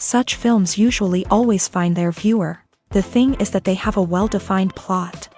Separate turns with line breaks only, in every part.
Such films usually always find their viewer. The thing is that they have a well-defined plot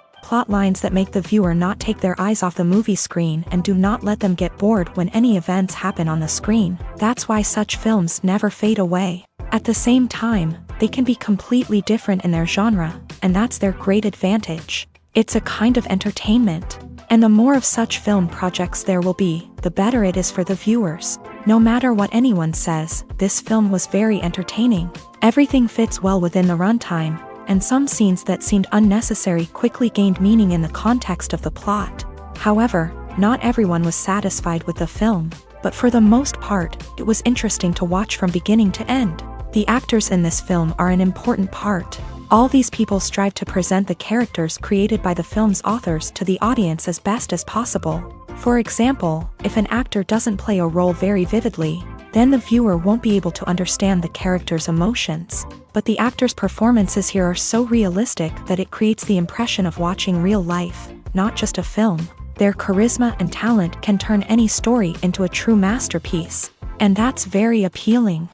lines that make the viewer not take their eyes off the movie screen and do not let them get bored when any events happen on the screen. That's why such films never fade away. At the same time, they can be completely different in their genre, and that's their great advantage. It's a kind of entertainment. And the more of such film projects there will be, the better it is for the viewers. No matter what anyone says, this film was very entertaining. Everything fits well within the runtime, and some scenes that seemed unnecessary quickly gained meaning in the context of the plot. However, not everyone was satisfied with the film, but for the most part, it was interesting to watch from beginning to end. The actors in this film are an important part. All these people strive to present the characters created by the film's authors to the audience as best as possible. For example, if an actor doesn't play a role very vividly, then the viewer won't be able to understand the character's emotions. But the actors' performances here are so realistic that it creates the impression of watching real life, not just a film. Their charisma and talent can turn any story into a true masterpiece, and that's very appealing.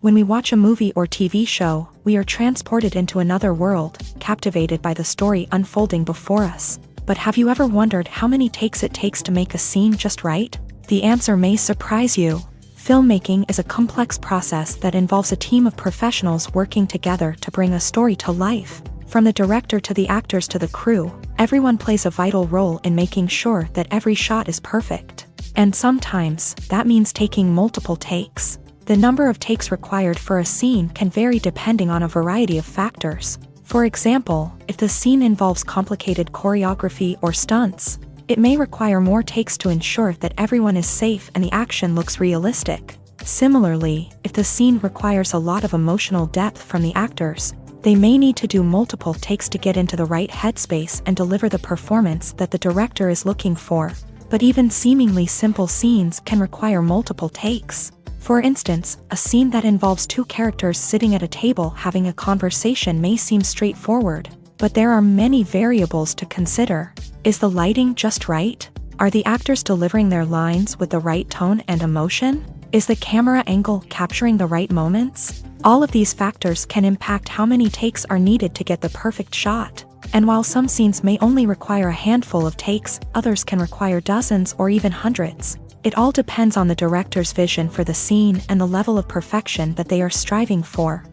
When we watch a movie or TV show, we are transported into another world, captivated by the story unfolding before us. But have you ever wondered how many takes it takes to make a scene just right? The answer may surprise you. Filmmaking is a complex process that involves a team of professionals working together to bring a story to life. From the director to the actors to the crew, everyone plays a vital role in making sure that every shot is perfect. And sometimes, that means taking multiple takes. The number of takes required for a scene can vary depending on a variety of factors. For example, if the scene involves complicated choreography or stunts, it may require more takes to ensure that everyone is safe and the action looks realistic. Similarly, if the scene requires a lot of emotional depth from the actors, they may need to do multiple takes to get into the right headspace and deliver the performance that the director is looking for. But even seemingly simple scenes can require multiple takes. For instance, a scene that involves two characters sitting at a table having a conversation may seem straightforward, but there are many variables to consider. Is the lighting just right? Are the actors delivering their lines with the right tone and emotion? Is the camera angle capturing the right moments? All of these factors can impact how many takes are needed to get the perfect shot. And while some scenes may only require a handful of takes, others can require dozens or even hundreds. It all depends on the director's vision for the scene and the level of perfection that they are striving for.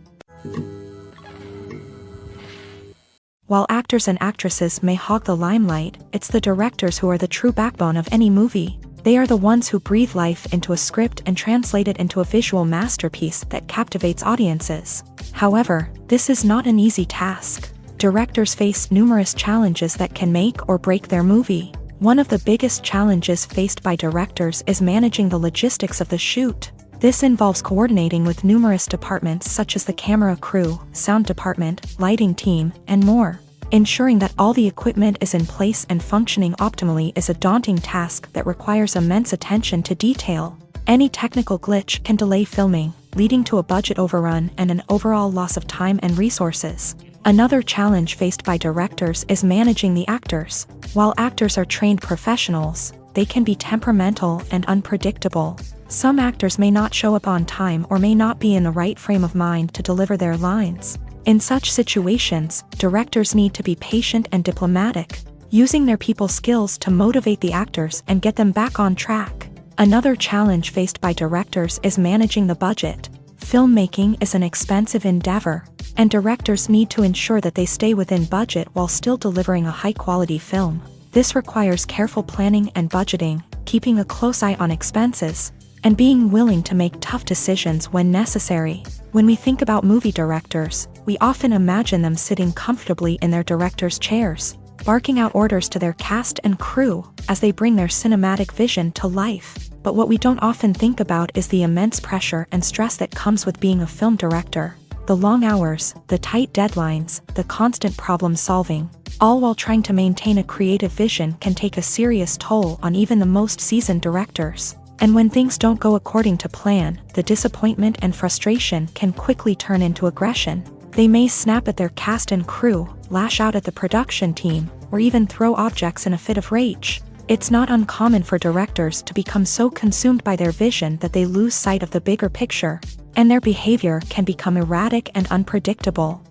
While actors and actresses may hog the limelight, it's the directors who are the true backbone of any movie. They are the ones who breathe life into a script and translate it into a visual masterpiece that captivates audiences. However, this is not an easy task. Directors face numerous challenges that can make or break their movie. One of the biggest challenges faced by directors is managing the logistics of the shoot. This involves coordinating with numerous departments such as the camera crew, sound department, lighting team, and more. Ensuring that all the equipment is in place and functioning optimally is a daunting task that requires immense attention to detail. Any technical glitch can delay filming, leading to a budget overrun and an overall loss of time and resources. Another challenge faced by directors is managing the actors. While actors are trained professionals, they can be temperamental and unpredictable. Some actors may not show up on time or may not be in the right frame of mind to deliver their lines. In such situations, directors need to be patient and diplomatic, using their people skills to motivate the actors and get them back on track. Another challenge faced by directors is managing the budget. Filmmaking is an expensive endeavor, and directors need to ensure that they stay within budget while still delivering a high-quality film. This requires careful planning and budgeting, keeping a close eye on expenses, and being willing to make tough decisions when necessary. When we think about movie directors, we often imagine them sitting comfortably in their director's chairs, barking out orders to their cast and crew as they bring their cinematic vision to life. But what we don't often think about is the immense pressure and stress that comes with being a film director. The long hours, the tight deadlines, the constant problem solving, all while trying to maintain a creative vision can take a serious toll on even the most seasoned directors. And when things don't go according to plan, the disappointment and frustration can quickly turn into aggression. They may snap at their cast and crew, lash out at the production team, or even throw objects in a fit of rage. It's not uncommon for directors to become so consumed by their vision that they lose sight of the bigger picture, and their behavior can become erratic and unpredictable.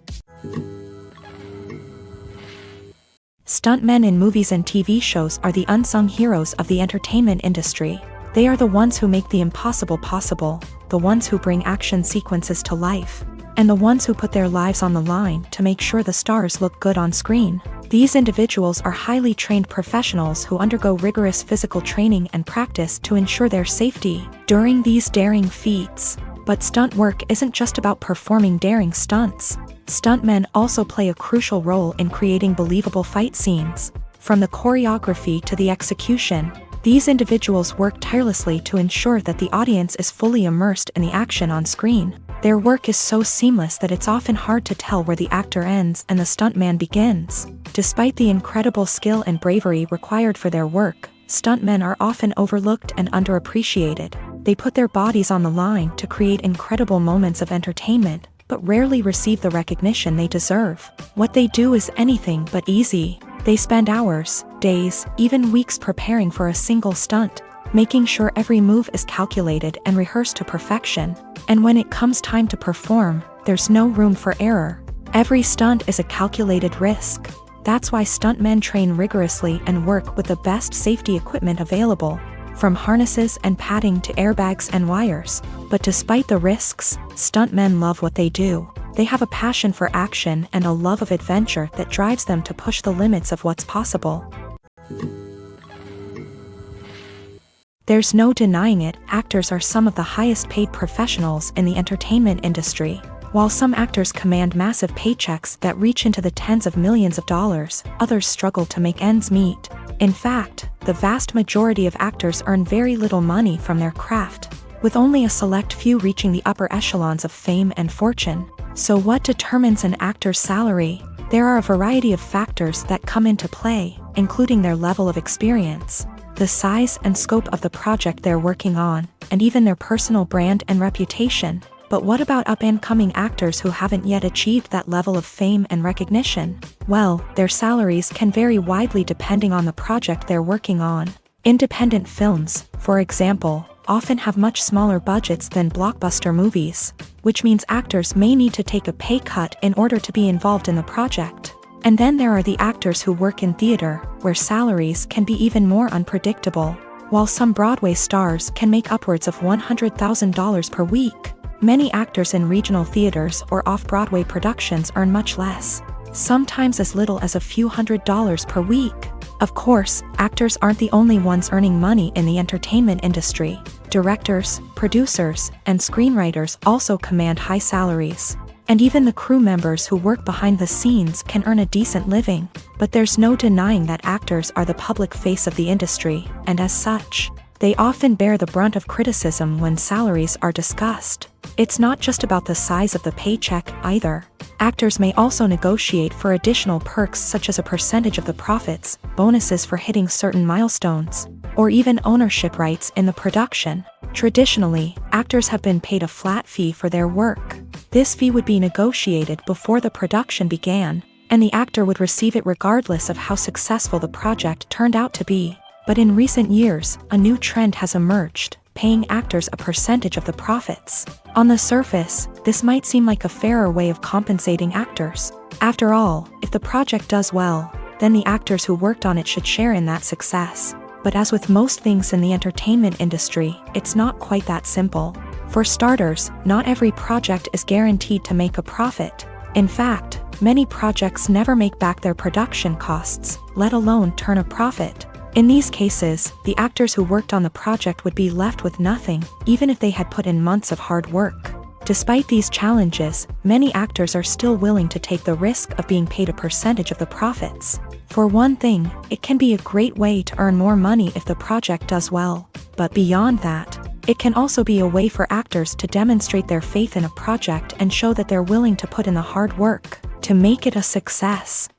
Stuntmen in movies and TV shows are the unsung heroes of the entertainment industry. They are the ones who make the impossible possible, the ones who bring action sequences to life, and the ones who put their lives on the line to make sure the stars look good on screen. These individuals are highly trained professionals who undergo rigorous physical training and practice to ensure their safety during these daring feats. But stunt work isn't just about performing daring stunts. Stuntmen also play a crucial role in creating believable fight scenes. From the choreography to the execution, these individuals work tirelessly to ensure that the audience is fully immersed in the action on screen. Their work is so seamless that it's often hard to tell where the actor ends and the stuntman begins. Despite the incredible skill and bravery required for their work, stuntmen are often overlooked and underappreciated. They put their bodies on the line to create incredible moments of entertainment, but rarely receive the recognition they deserve. What they do is anything but easy. They spend hours, days, even weeks preparing for a single stunt, making sure every move is calculated and rehearsed to perfection. And when it comes time to perform, there's no room for error. Every stunt is a calculated risk. That's why stuntmen train rigorously and work with the best safety equipment available, from harnesses and padding to airbags and wires. But despite the risks, stuntmen love what they do. They have a passion for action and a love of adventure that drives them to push the limits of what's possible. There's no denying it, actors are some of the highest paid professionals in the entertainment industry. While some actors command massive paychecks that reach into the tens of millions of dollars, others struggle to make ends meet. In fact, the vast majority of actors earn very little money from their craft, with only a select few reaching the upper echelons of fame and fortune. So what determines an actor's salary? There are a variety of factors that come into play, including their level of experience, the size and scope of the project they're working on, and even their personal brand and reputation. But what about up-and-coming actors who haven't yet achieved that level of fame and recognition? Well, their salaries can vary widely depending on the project they're working on. Independent films, for example, often have much smaller budgets than blockbuster movies, which means actors may need to take a pay cut in order to be involved in the project. And then there are the actors who work in theater, where salaries can be even more unpredictable. While some Broadway stars can make upwards of $100,000 per week, many actors in regional theaters or off-Broadway productions earn much less, sometimes as little as a few $100s per week. Of course, actors aren't the only ones earning money in the entertainment industry. Directors, producers, and screenwriters also command high salaries. And even the crew members who work behind the scenes can earn a decent living. But there's no denying that actors are the public face of the industry, and as such, they often bear the brunt of criticism when salaries are discussed. It's not just about the size of the paycheck either. Actors may also negotiate for additional perks such as a percentage of the profits, bonuses for hitting certain milestones, or even ownership rights in the production. Traditionally, actors have been paid a flat fee for their work. This fee would be negotiated before the production began, and the actor would receive it regardless of how successful the project turned out to be. But in recent years, a new trend has emerged, paying actors a percentage of the profits. On the surface, this might seem like a fairer way of compensating actors. After all, if the project does well, then the actors who worked on it should share in that success. But as with most things in the entertainment industry, it's not quite that simple. For starters, not every project is guaranteed to make a profit. In fact, many projects never make back their production costs, let alone turn a profit. In these cases, the actors who worked on the project would be left with nothing, even if they had put in months of hard work. Despite these challenges, many actors are still willing to take the risk of being paid a percentage of the profits. For one thing, it can be a great way to earn more money if the project does well. But beyond that, it can also be a way for actors to demonstrate their faith in a project and show that they're willing to put in the hard work to make it a success.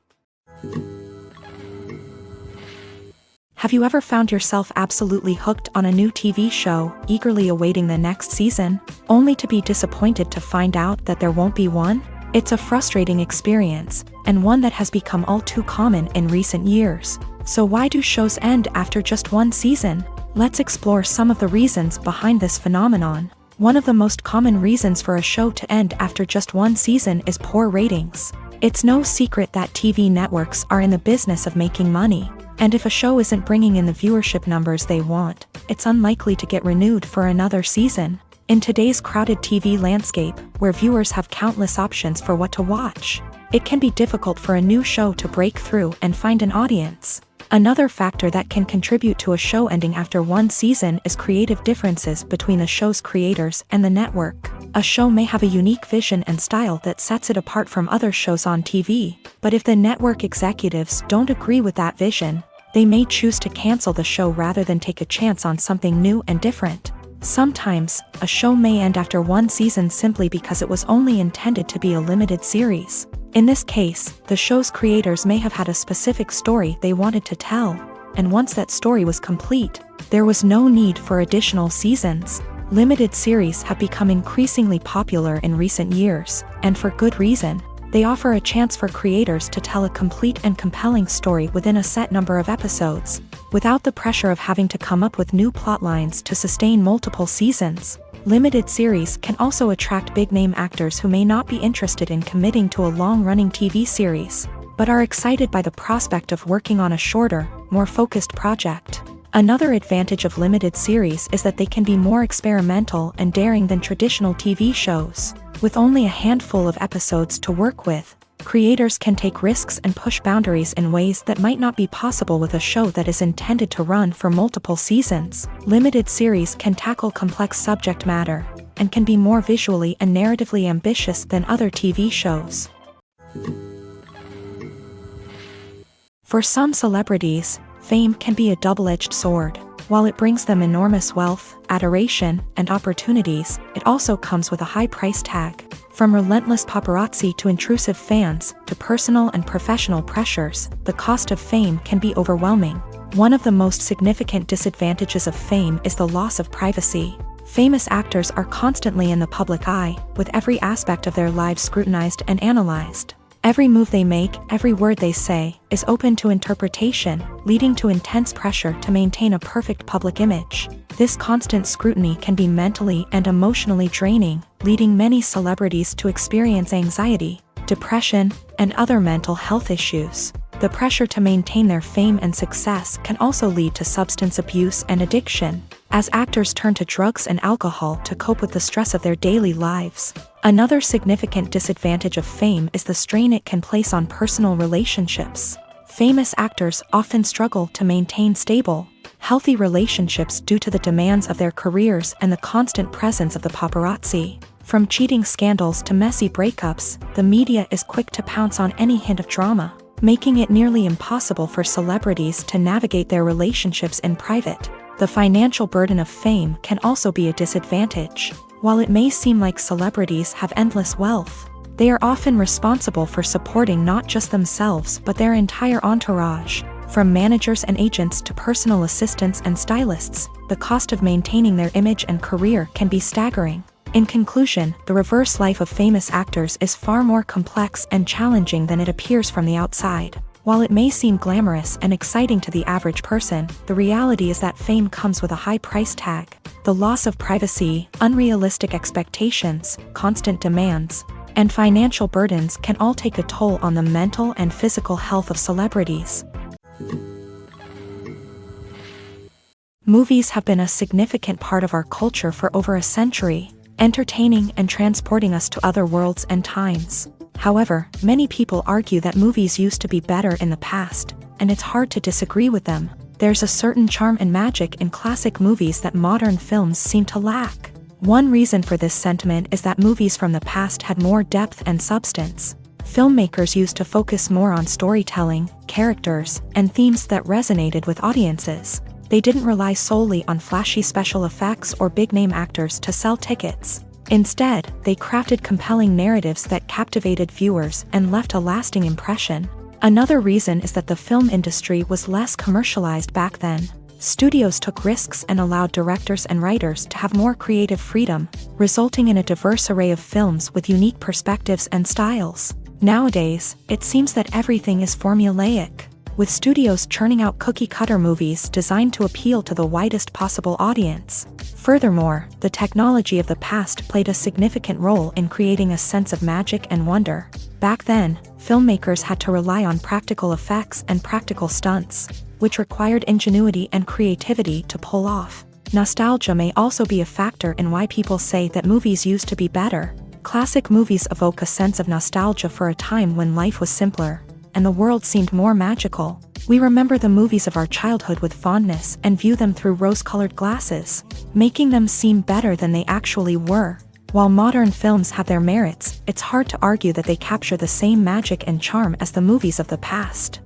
Have you ever found yourself absolutely hooked on a new TV show, eagerly awaiting the next season, only to be disappointed to find out that there won't be one? It's a frustrating experience, and one that has become all too common in recent years. So why do shows end after just one season? Let's explore some of the reasons behind this phenomenon. One of the most common reasons for a show to end after just one season is poor ratings. It's no secret that TV networks are in the business of making money, and if a show isn't bringing in the viewership numbers they want, it's unlikely to get renewed for another season. In today's crowded TV landscape, where viewers have countless options for what to watch, it can be difficult for a new show to break through and find an audience. Another factor that can contribute to a show ending after one season is creative differences between the show's creators and the network. A show may have a unique vision and style that sets it apart from other shows on TV, but if the network executives don't agree with that vision, they may choose to cancel the show rather than take a chance on something new and different. Sometimes, a show may end after one season simply because it was only intended to be a limited series. In this case, the show's creators may have had a specific story they wanted to tell, and once that story was complete, there was no need for additional seasons. Limited series have become increasingly popular in recent years, and for good reason. They offer a chance for creators to tell a complete and compelling story within a set number of episodes, without the pressure of having to come up with new plotlines to sustain multiple seasons. Limited series can also attract big-name actors who may not be interested in committing to a long-running TV series, but are excited by the prospect of working on a shorter, more focused project. Another advantage of limited series is that they can be more experimental and daring than traditional TV shows. With only a handful of episodes to work with, creators can take risks and push boundaries in ways that might not be possible with a show that is intended to run for multiple seasons. Limited series can tackle complex subject matter, and can be more visually and narratively ambitious than other TV shows. For some celebrities, fame can be a double-edged sword. While it brings them enormous wealth, adoration, and opportunities, it also comes with a high price tag. From relentless paparazzi to intrusive fans, to personal and professional pressures, the cost of fame can be overwhelming. One of the most significant disadvantages of fame is the loss of privacy. Famous actors are constantly in the public eye, with every aspect of their lives scrutinized and analyzed. Every move they make, every word they say, is open to interpretation, leading to intense pressure to maintain a perfect public image. This constant scrutiny can be mentally and emotionally draining, leading many celebrities to experience anxiety, depression, and other mental health issues. The pressure to maintain their fame and success can also lead to substance abuse and addiction, as actors turn to drugs and alcohol to cope with the stress of their daily lives. Another significant disadvantage of fame is the strain it can place on personal relationships. Famous actors often struggle to maintain stable, healthy relationships due to the demands of their careers and the constant presence of the paparazzi. From cheating scandals to messy breakups, the media is quick to pounce on any hint of drama, making it nearly impossible for celebrities to navigate their relationships in private. The financial burden of fame can also be a disadvantage. While it may seem like celebrities have endless wealth, they are often responsible for supporting not just themselves but their entire entourage. From managers and agents to personal assistants and stylists, the cost of maintaining their image and career can be staggering. In conclusion, the reverse life of famous actors is far more complex and challenging than it appears from the outside. While it may seem glamorous and exciting to the average person, the reality is that fame comes with a high price tag. The loss of privacy, unrealistic expectations, constant demands, and financial burdens can all take a toll on the mental and physical health of celebrities. Movies have been a significant part of our culture for over a century, entertaining and transporting us to other worlds and times. However, many people argue that movies used to be better in the past, and it's hard to disagree with them. There's a certain charm and magic in classic movies that modern films seem to lack. One reason for this sentiment is that movies from the past had more depth and substance. Filmmakers used to focus more on storytelling, characters, and themes that resonated with audiences. They didn't rely solely on flashy special effects or big-name actors to sell tickets. Instead, they crafted compelling narratives that captivated viewers and left a lasting impression. Another reason is that the film industry was less commercialized back then. Studios took risks and allowed directors and writers to have more creative freedom, resulting in a diverse array of films with unique perspectives and styles. Nowadays, it seems that everything is formulaic. with studios churning out cookie-cutter movies designed to appeal to the widest possible audience. Furthermore, the technology of the past played a significant role in creating a sense of magic and wonder. Back then, filmmakers had to rely on practical effects and practical stunts, which required ingenuity and creativity to pull off. Nostalgia may also be a factor in why people say that movies used to be better. Classic movies evoke a sense of nostalgia for a time when life was simpler, and the world seemed more magical. We remember the movies of our childhood with fondness and view them through rose-colored glasses, making them seem better than they actually were. While modern films have their merits, it's hard to argue that they capture the same magic and charm as the movies of the past.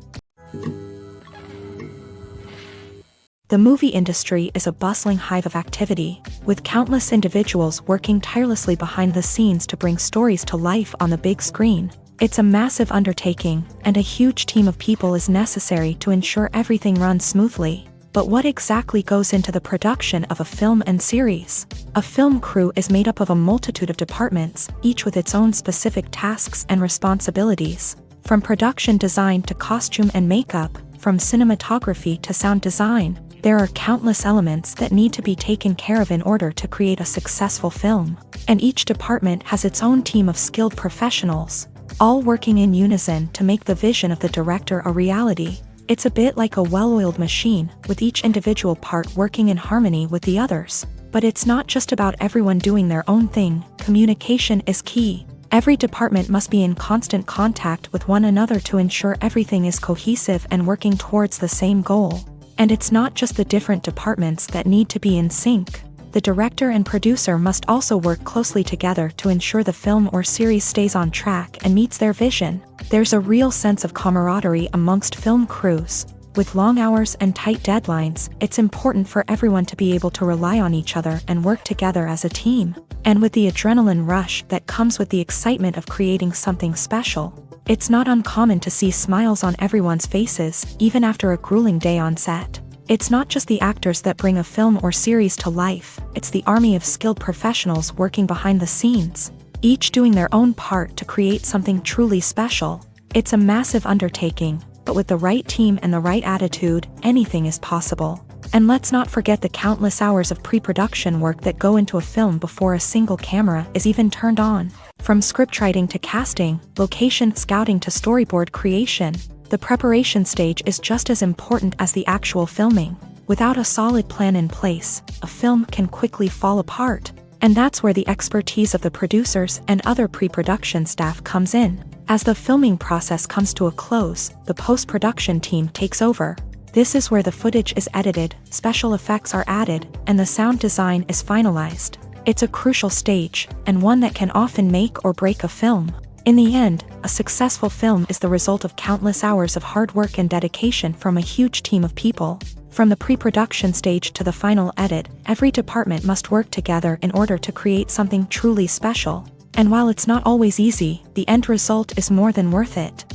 The movie industry is a bustling hive of activity, with countless individuals working tirelessly behind the scenes to bring stories to life on the big screen. It's a massive undertaking, and a huge team of people is necessary to ensure everything runs smoothly. But what exactly goes into the production of a film and series? A film crew is made up of a multitude of departments, each with its own specific tasks and responsibilities. From production design to costume and makeup, from cinematography to sound design, there are countless elements that need to be taken care of in order to create a successful film. And each department has its own team of skilled professionals, all working in unison to make the vision of the director a reality. It's a bit like a well-oiled machine, with each individual part working in harmony with the others. But it's not just about everyone doing their own thing. Communication is key. Every department must be in constant contact with one another to ensure everything is cohesive and working towards the same goal. And it's not just the different departments that need to be in sync. The director and producer must also work closely together to ensure the film or series stays on track and meets their vision. There's a real sense of camaraderie amongst film crews. With long hours and tight deadlines, it's important for everyone to be able to rely on each other and work together as a team. And with the adrenaline rush that comes with the excitement of creating something special, it's not uncommon to see smiles on everyone's faces, even after a grueling day on set. It's not just the actors that bring a film or series to life, it's the army of skilled professionals working behind the scenes, each doing their own part to create something truly special. It's a massive undertaking, but with the right team and the right attitude, anything is possible. And let's not forget the countless hours of pre-production work that go into a film before a single camera is even turned on. From scriptwriting to casting, location scouting to storyboard creation, the preparation stage is just as important as the actual filming. Without a solid plan in place, a film can quickly fall apart. And that's where the expertise of the producers and other pre-production staff comes in. As the filming process comes to a close, the post-production team takes over. This is where the footage is edited, special effects are added, and the sound design is finalized. It's a crucial stage, and one that can often make or break a film. In the end, a successful film is the result of countless hours of hard work and dedication from a huge team of people. From the pre-production stage to the final edit, every department must work together in order to create something truly special. And while it's not always easy, the end result is more than worth it.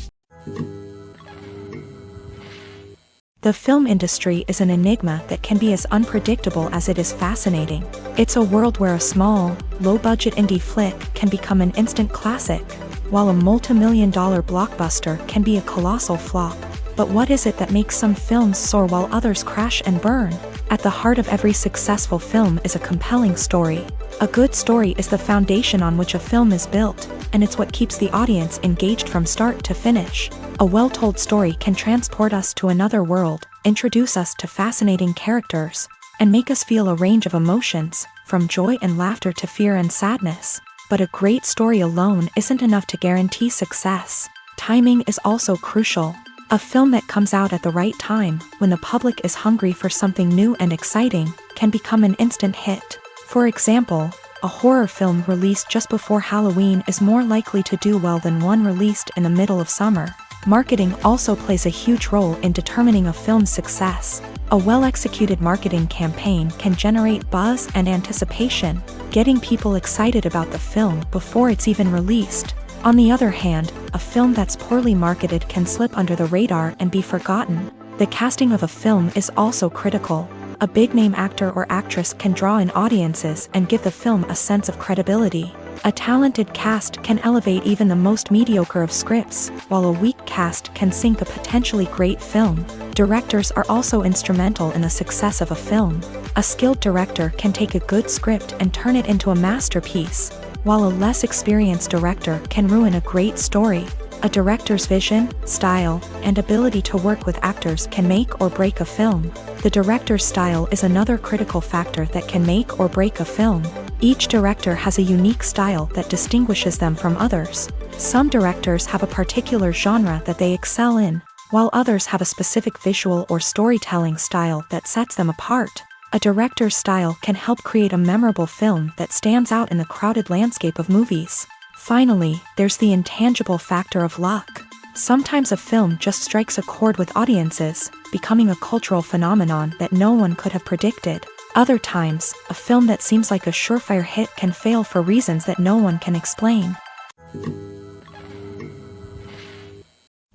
The film industry is an enigma that can be as unpredictable as it is fascinating. It's a world where a small, low-budget indie flick can become an instant classic, while a multi-million-dollar blockbuster can be a colossal flop. But what is it that makes some films soar while others crash and burn? At the heart of every successful film is a compelling story. A good story is the foundation on which a film is built, and it's what keeps the audience engaged from start to finish. A well-told story can transport us to another world, introduce us to fascinating characters, and make us feel a range of emotions, from joy and laughter to fear and sadness. But a great story alone isn't enough to guarantee success. Timing is also crucial. A film that comes out at the right time, when the public is hungry for something new and exciting, can become an instant hit. For example, a horror film released just before Halloween is more likely to do well than one released in the middle of summer. Marketing also plays a huge role in determining a film's success. A well-executed marketing campaign can generate buzz and anticipation, getting people excited about the film before it's even released. On the other hand, a film that's poorly marketed can slip under the radar and be forgotten. The casting of a film is also critical. A big-name actor or actress can draw in audiences and give the film a sense of credibility. A talented cast can elevate even the most mediocre of scripts, while a weak cast can sink a potentially great film. Directors are also instrumental in the success of a film. A skilled director can take a good script and turn it into a masterpiece, while a less experienced director can ruin a great story. A director's vision, style, and ability to work with actors can make or break a film. The director's style is another critical factor that can make or break a film. Each director has a unique style that distinguishes them from others. Some directors have a particular genre that they excel in, while others have a specific visual or storytelling style that sets them apart. A director's style can help create a memorable film that stands out in the crowded landscape of movies. Finally, there's the intangible factor of luck. Sometimes a film just strikes a chord with audiences, becoming a cultural phenomenon that no one could have predicted. Other times, a film that seems like a surefire hit can fail for reasons that no one can explain.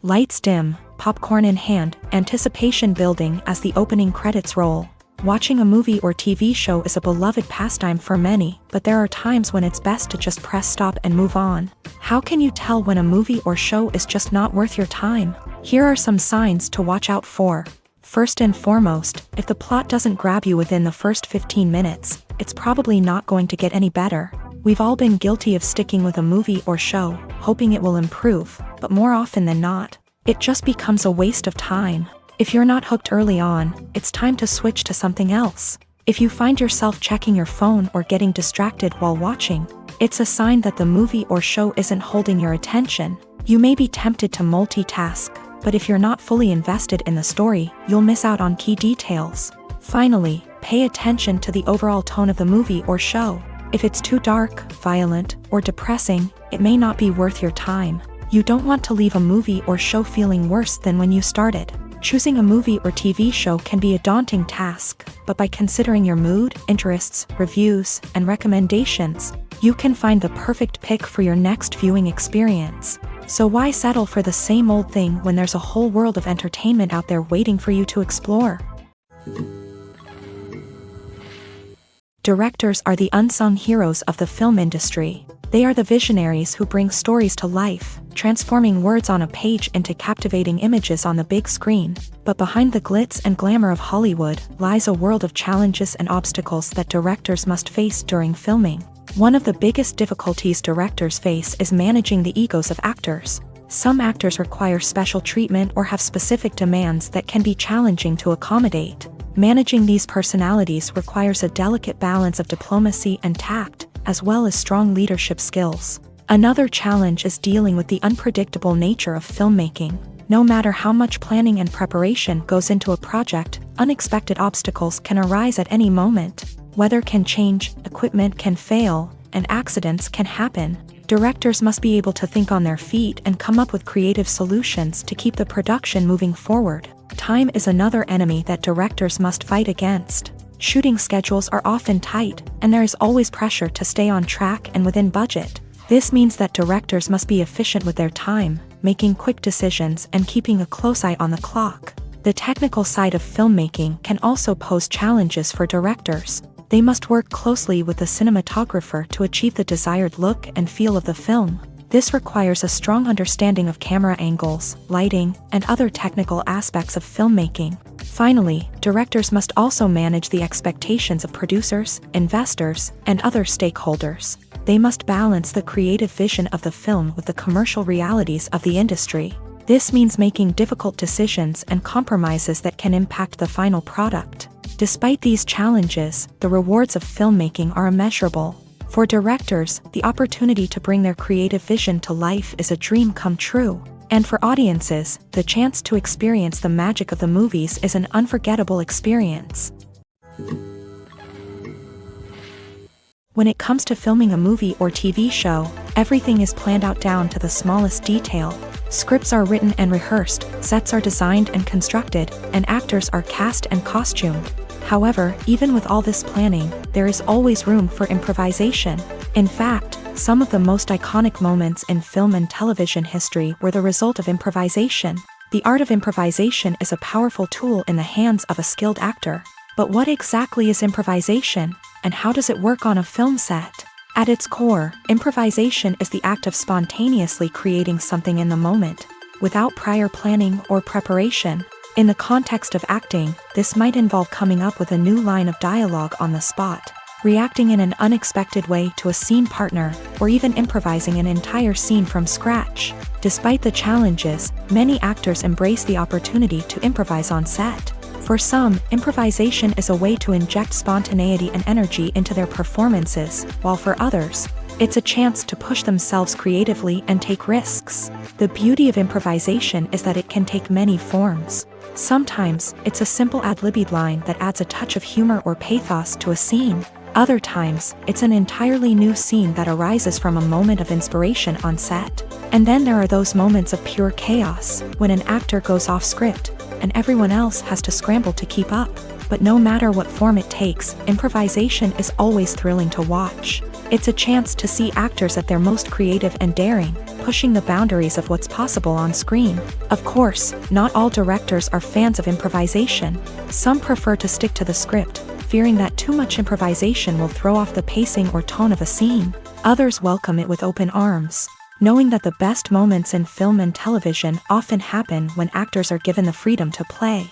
Lights dim, popcorn in hand, anticipation building as the opening credits roll. Watching a movie or TV show is a beloved pastime for many, but there are times when it's best to just press stop and move on. How can you tell when a movie or show is just not worth your time? Here are some signs to watch out for. First and foremost, if the plot doesn't grab you within the first 15 minutes, it's probably not going to get any better. We've all been guilty of sticking with a movie or show, hoping it will improve, but more often than not, it just becomes a waste of time. If you're not hooked early on, it's time to switch to something else. If you find yourself checking your phone or getting distracted while watching, it's a sign that the movie or show isn't holding your attention. You may be tempted to multitask, but if you're not fully invested in the story, you'll miss out on key details. Finally, pay attention to the overall tone of the movie or show. If it's too dark, violent, or depressing, it may not be worth your time. You don't want to leave a movie or show feeling worse than when you started. Choosing a movie or TV show can be a daunting task, but by considering your mood, interests, reviews, and recommendations, you can find the perfect pick for your next viewing experience. So why settle for the same old thing when there's a whole world of entertainment out there waiting for you to explore? Directors are the unsung heroes of the film industry. They are the visionaries who bring stories to life, transforming words on a page into captivating images on the big screen. But behind the glitz and glamour of Hollywood lies a world of challenges and obstacles that directors must face during filming. One of the biggest difficulties directors face is managing the egos of actors. Some actors require special treatment or have specific demands that can be challenging to accommodate. Managing these personalities requires a delicate balance of diplomacy and tact, as well as strong leadership skills. Another challenge is dealing with the unpredictable nature of filmmaking. No matter how much planning and preparation goes into a project, unexpected obstacles can arise at any moment. Weather can change, equipment can fail, and accidents can happen. Directors must be able to think on their feet and come up with creative solutions to keep the production moving forward. Time is another enemy that directors must fight against. Shooting schedules are often tight, and there is always pressure to stay on track and within budget. This means that directors must be efficient with their time, making quick decisions and keeping a close eye on the clock. The technical side of filmmaking can also pose challenges for directors. They must work closely with the cinematographer to achieve the desired look and feel of the film. This requires a strong understanding of camera angles, lighting, and other technical aspects of filmmaking. Finally, directors must also manage the expectations of producers, investors, and other stakeholders. They must balance the creative vision of the film with the commercial realities of the industry. This means making difficult decisions and compromises that can impact the final product. Despite these challenges, the rewards of filmmaking are immeasurable. For directors, the opportunity to bring their creative vision to life is a dream come true. And for audiences, the chance to experience the magic of the movies is an unforgettable experience. When it comes to filming a movie or TV show, everything is planned out down to the smallest detail. Scripts are written and rehearsed, sets are designed and constructed, and actors are cast and costumed. However, even with all this planning, there is always room for improvisation. In fact, some of the most iconic moments in film and television history were the result of improvisation. The art of improvisation is a powerful tool in the hands of a skilled actor. But what exactly is improvisation, and how does it work on a film set? At its core, improvisation is the act of spontaneously creating something in the moment, without prior planning or preparation. In the context of acting, this might involve coming up with a new line of dialogue on the spot, reacting in an unexpected way to a scene partner, or even improvising an entire scene from scratch. Despite the challenges, many actors embrace the opportunity to improvise on set. For some, improvisation is a way to inject spontaneity and energy into their performances, while for others, it's a chance to push themselves creatively and take risks. The beauty of improvisation is that it can take many forms. Sometimes, it's a simple ad-libbed line that adds a touch of humor or pathos to a scene. Other times, it's an entirely new scene that arises from a moment of inspiration on set. And then there are those moments of pure chaos, when an actor goes off script, and everyone else has to scramble to keep up. But no matter what form it takes, improvisation is always thrilling to watch. It's a chance to see actors at their most creative and daring, pushing the boundaries of what's possible on screen. Of course, not all directors are fans of improvisation. Some prefer to stick to the script, fearing that too much improvisation will throw off the pacing or tone of a scene. Others welcome it with open arms, knowing that the best moments in film and television often happen when actors are given the freedom to play.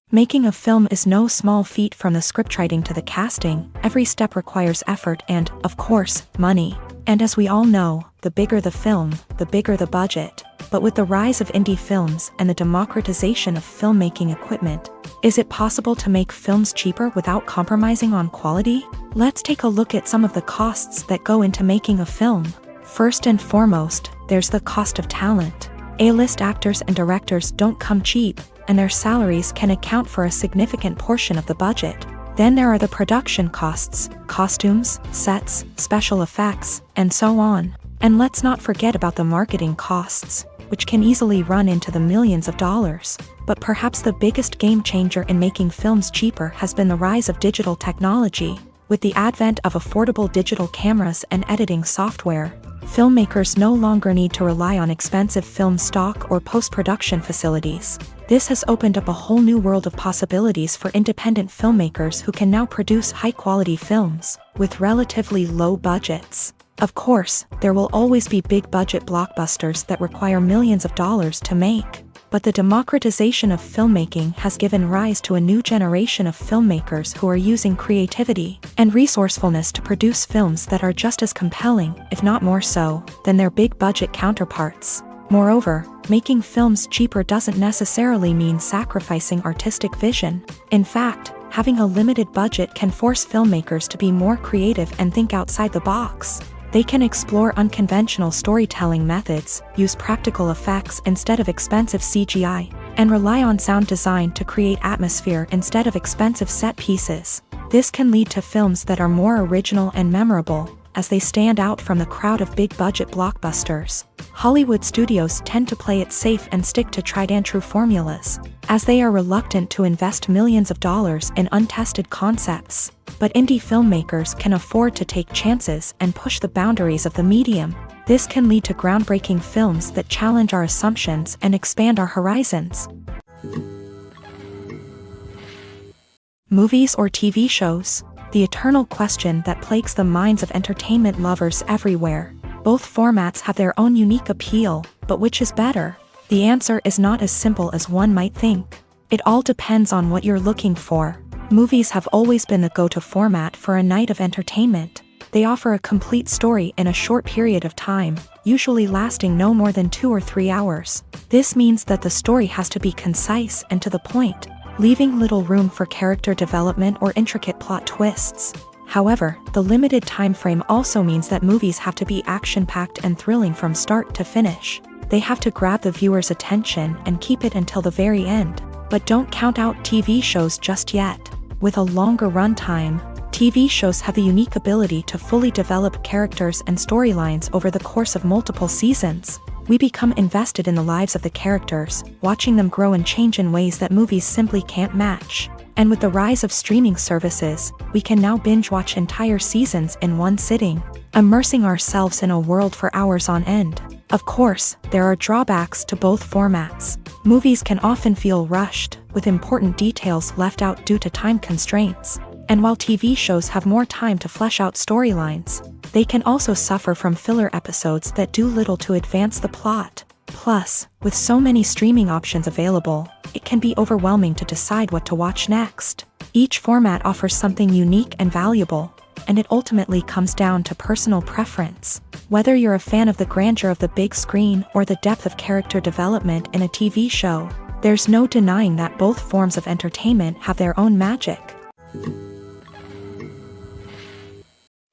Making a film is no small feat. From the scriptwriting to the casting, every step requires effort and, of course, money. And as we all know, the bigger the film, the bigger the budget. But with the rise of indie films and the democratization of filmmaking equipment, is it possible to make films cheaper without compromising on quality? Let's take a look at some of the costs that go into making a film. First and foremost, there's the cost of talent. A-list actors and directors don't come cheap, and their salaries can account for a significant portion of the budget. Then there are the production costs, costumes, sets, special effects, and so on. And let's not forget about the marketing costs, which can easily run into the millions of dollars. But perhaps the biggest game changer in making films cheaper has been the rise of digital technology. With the advent of affordable digital cameras and editing software, filmmakers no longer need to rely on expensive film stock or post-production facilities. This has opened up a whole new world of possibilities for independent filmmakers who can now produce high-quality films with relatively low budgets. Of course, there will always be big-budget blockbusters that require millions of dollars to make. But the democratization of filmmaking has given rise to a new generation of filmmakers who are using creativity and resourcefulness to produce films that are just as compelling, if not more so, than their big-budget counterparts. Moreover, making films cheaper doesn't necessarily mean sacrificing artistic vision. In fact, having a limited budget can force filmmakers to be more creative and think outside the box. They can explore unconventional storytelling methods, use practical effects instead of expensive CGI, and rely on sound design to create atmosphere instead of expensive set pieces. This can lead to films that are more original and memorable, as they stand out from the crowd of big-budget blockbusters. Hollywood studios tend to play it safe and stick to tried-and-true formulas, as they are reluctant to invest millions of dollars in untested concepts. But indie filmmakers can afford to take chances and push the boundaries of the medium. This can lead to groundbreaking films that challenge our assumptions and expand our horizons. Movies or TV shows? The eternal question that plagues the minds of entertainment lovers everywhere. Both formats have their own unique appeal, but which is better? The answer is not as simple as one might think. It all depends on what you're looking for. Movies have always been the go-to format for a night of entertainment. They offer a complete story in a short period of time, usually lasting no more than 2 or 3 hours. This means that the story has to be concise and to the point, leaving little room for character development or intricate plot twists. However, the limited time frame also means that movies have to be action-packed and thrilling from start to finish. They have to grab the viewer's attention and keep it until the very end. But don't count out TV shows just yet. With a longer runtime, TV shows have the unique ability to fully develop characters and storylines over the course of multiple seasons. We become invested in the lives of the characters, watching them grow and change in ways that movies simply can't match. And with the rise of streaming services, we can now binge-watch entire seasons in one sitting, immersing ourselves in a world for hours on end. Of course, there are drawbacks to both formats. Movies can often feel rushed, with important details left out due to time constraints. And while TV shows have more time to flesh out storylines, they can also suffer from filler episodes that do little to advance the plot. Plus, with so many streaming options available, it can be overwhelming to decide what to watch next. Each format offers something unique and valuable, and it ultimately comes down to personal preference. Whether you're a fan of the grandeur of the big screen or the depth of character development in a TV show, there's no denying that both forms of entertainment have their own magic.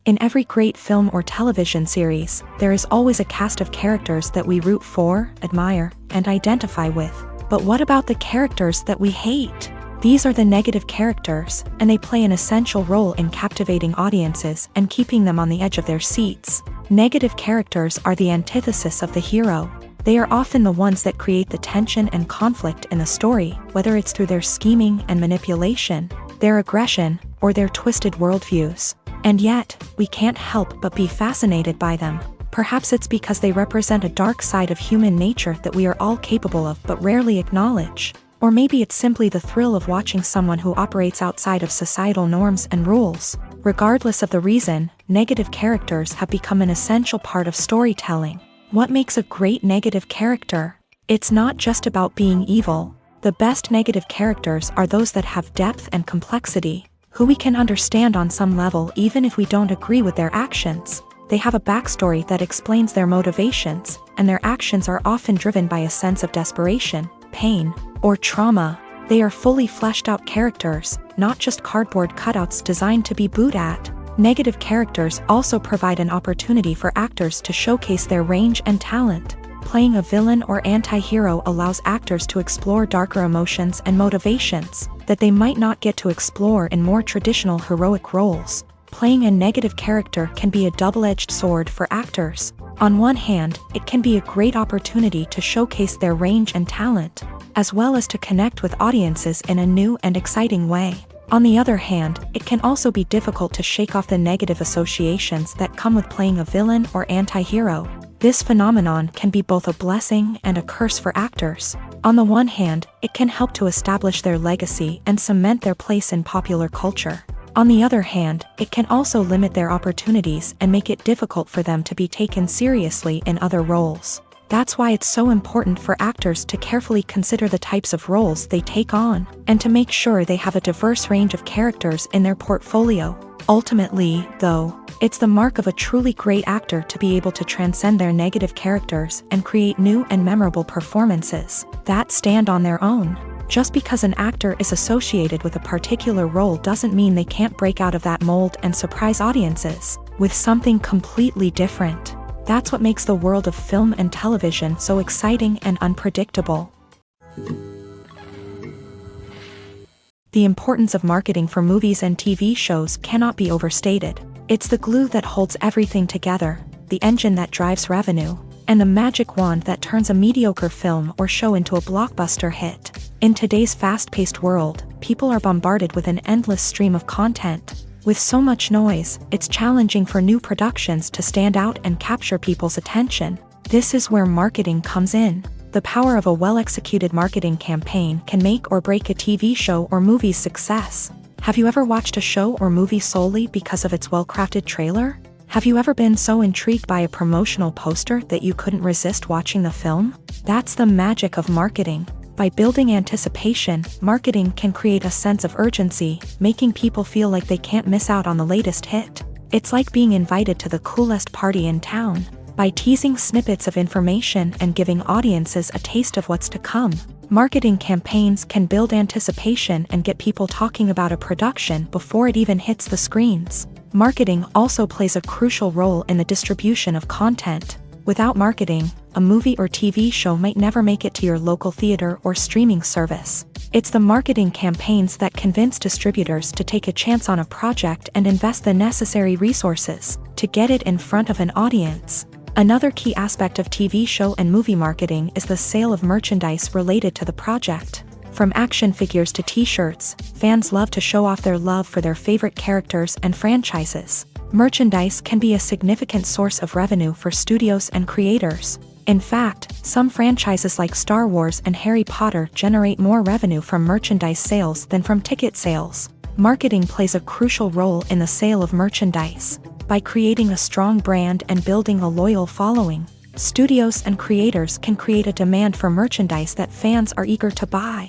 In every great film or television series, there is always a cast of characters that we root for, admire, and identify with. But what about the characters that we hate? These are the negative characters, and they play an essential role in captivating audiences and keeping them on the edge of their seats. Negative characters are the antithesis of the hero. They are often the ones that create the tension and conflict in the story, whether it's through their scheming and manipulation, their aggression, or their twisted worldviews. And yet, we can't help but be fascinated by them. Perhaps it's because they represent a dark side of human nature that we are all capable of but rarely acknowledge. Or maybe it's simply the thrill of watching someone who operates outside of societal norms and rules. Regardless of the reason, negative characters have become an essential part of storytelling. What makes a great negative character? It's not just about being evil. The best negative characters are those that have depth and complexity, who we can understand on some level even if we don't agree with their actions. They have a backstory that explains their motivations, and their actions are often driven by a sense of desperation, pain, or trauma. They are fully fleshed out characters, not just cardboard cutouts designed to be booed at. Negative characters also provide an opportunity for actors to showcase their range and talent. Playing a villain or anti-hero allows actors to explore darker emotions and motivations that they might not get to explore in more traditional heroic roles. Playing a negative character can be a double-edged sword for actors. On one hand, it can be a great opportunity to showcase their range and talent, as well as to connect with audiences in a new and exciting way. On the other hand, it can also be difficult to shake off the negative associations that come with playing a villain or anti-hero. This phenomenon can be both a blessing and a curse for actors. On the one hand, it can help to establish their legacy and cement their place in popular culture. On the other hand, it can also limit their opportunities and make it difficult for them to be taken seriously in other roles. That's why it's so important for actors to carefully consider the types of roles they take on, and to make sure they have a diverse range of characters in their portfolio. Ultimately, though, it's the mark of a truly great actor to be able to transcend their negative characters and create new and memorable performances that stand on their own. Just because an actor is associated with a particular role doesn't mean they can't break out of that mold and surprise audiences with something completely different. That's what makes the world of film and television so exciting and unpredictable. The importance of marketing for movies and TV shows cannot be overstated. It's the glue that holds everything together, the engine that drives revenue, and the magic wand that turns a mediocre film or show into a blockbuster hit. In today's fast-paced world, people are bombarded with an endless stream of content. With so much noise, it's challenging for new productions to stand out and capture people's attention. This is where marketing comes in. The power of a well-executed marketing campaign can make or break a TV show or movie's success. Have you ever watched a show or movie solely because of its well-crafted trailer? Have you ever been so intrigued by a promotional poster that you couldn't resist watching the film? That's the magic of marketing. By building anticipation, marketing can create a sense of urgency, making people feel like they can't miss out on the latest hit. It's like being invited to the coolest party in town. By teasing snippets of information and giving audiences a taste of what's to come, marketing campaigns can build anticipation and get people talking about a production before it even hits the screens. Marketing also plays a crucial role in the distribution of content. Without marketing, a movie or TV show might never make it to your local theater or streaming service. It's the marketing campaigns that convince distributors to take a chance on a project and invest the necessary resources to get it in front of an audience. Another key aspect of TV show and movie marketing is the sale of merchandise related to the project. From action figures to t-shirts, fans love to show off their love for their favorite characters and franchises. Merchandise can be a significant source of revenue for studios and creators. In fact, some franchises like Star Wars and Harry Potter generate more revenue from merchandise sales than from ticket sales. Marketing plays a crucial role in the sale of merchandise. By creating a strong brand and building a loyal following, studios and creators can create a demand for merchandise that fans are eager to buy.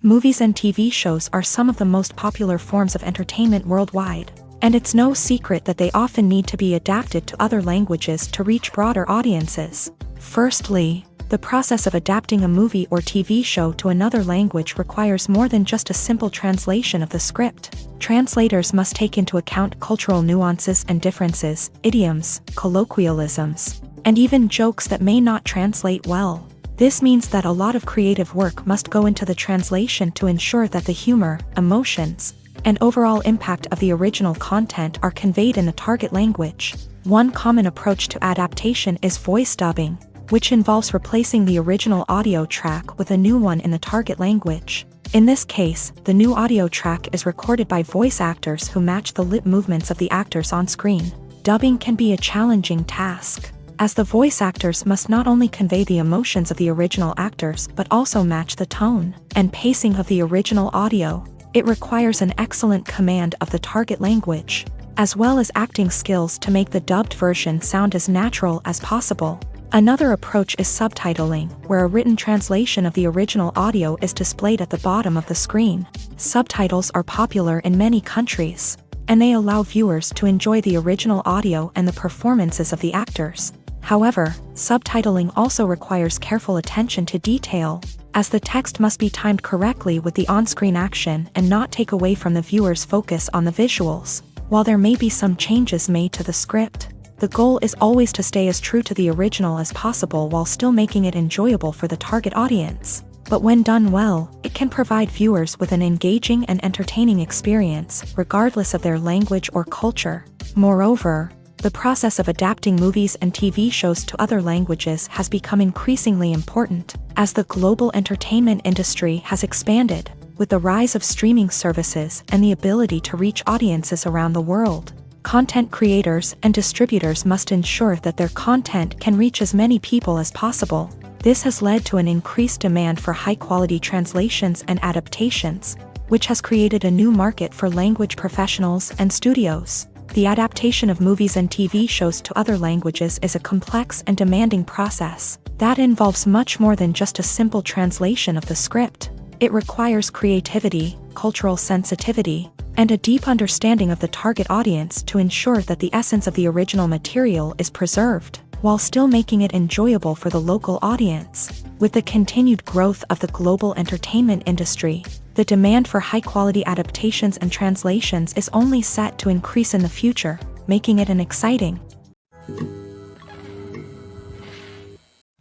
Movies and TV shows are some of the most popular forms of entertainment worldwide, and it's no secret that they often need to be adapted to other languages to reach broader audiences. Firstly, the process of adapting a movie or TV show to another language requires more than just a simple translation of the script. Translators must take into account cultural nuances and differences, idioms, colloquialisms, and even jokes that may not translate well. This means that a lot of creative work must go into the translation to ensure that the humor, emotions, and overall impact of the original content are conveyed in the target language. One common approach to adaptation is voice dubbing, which involves replacing the original audio track with a new one in the target language. In this case, the new audio track is recorded by voice actors who match the lip movements of the actors on screen. Dubbing can be a challenging task, as the voice actors must not only convey the emotions of the original actors but also match the tone and pacing of the original audio. It requires an excellent command of the target language, as well as acting skills to make the dubbed version sound as natural as possible. Another approach is subtitling, where a written translation of the original audio is displayed at the bottom of the screen. Subtitles are popular in many countries, and they allow viewers to enjoy the original audio and the performances of the actors. However, subtitling also requires careful attention to detail, as the text must be timed correctly with the on-screen action and not take away from the viewer's focus on the visuals. While there may be some changes made to the script, the goal is always to stay as true to the original as possible while still making it enjoyable for the target audience. But when done well, it can provide viewers with an engaging and entertaining experience, regardless of their language or culture. Moreover, the process of adapting movies and TV shows to other languages has become increasingly important, as the global entertainment industry has expanded, with the rise of streaming services and the ability to reach audiences around the world. Content creators and distributors must ensure that their content can reach as many people as possible. This has led to an increased demand for high-quality translations and adaptations, which has created a new market for language professionals and studios. The adaptation of movies and TV shows to other languages is a complex and demanding process that involves much more than just a simple translation of the script. It requires creativity, cultural sensitivity, and a deep understanding of the target audience to ensure that the essence of the original material is preserved, while still making it enjoyable for the local audience. With the continued growth of the global entertainment industry, the demand for high-quality adaptations and translations is only set to increase in the future, making it an exciting.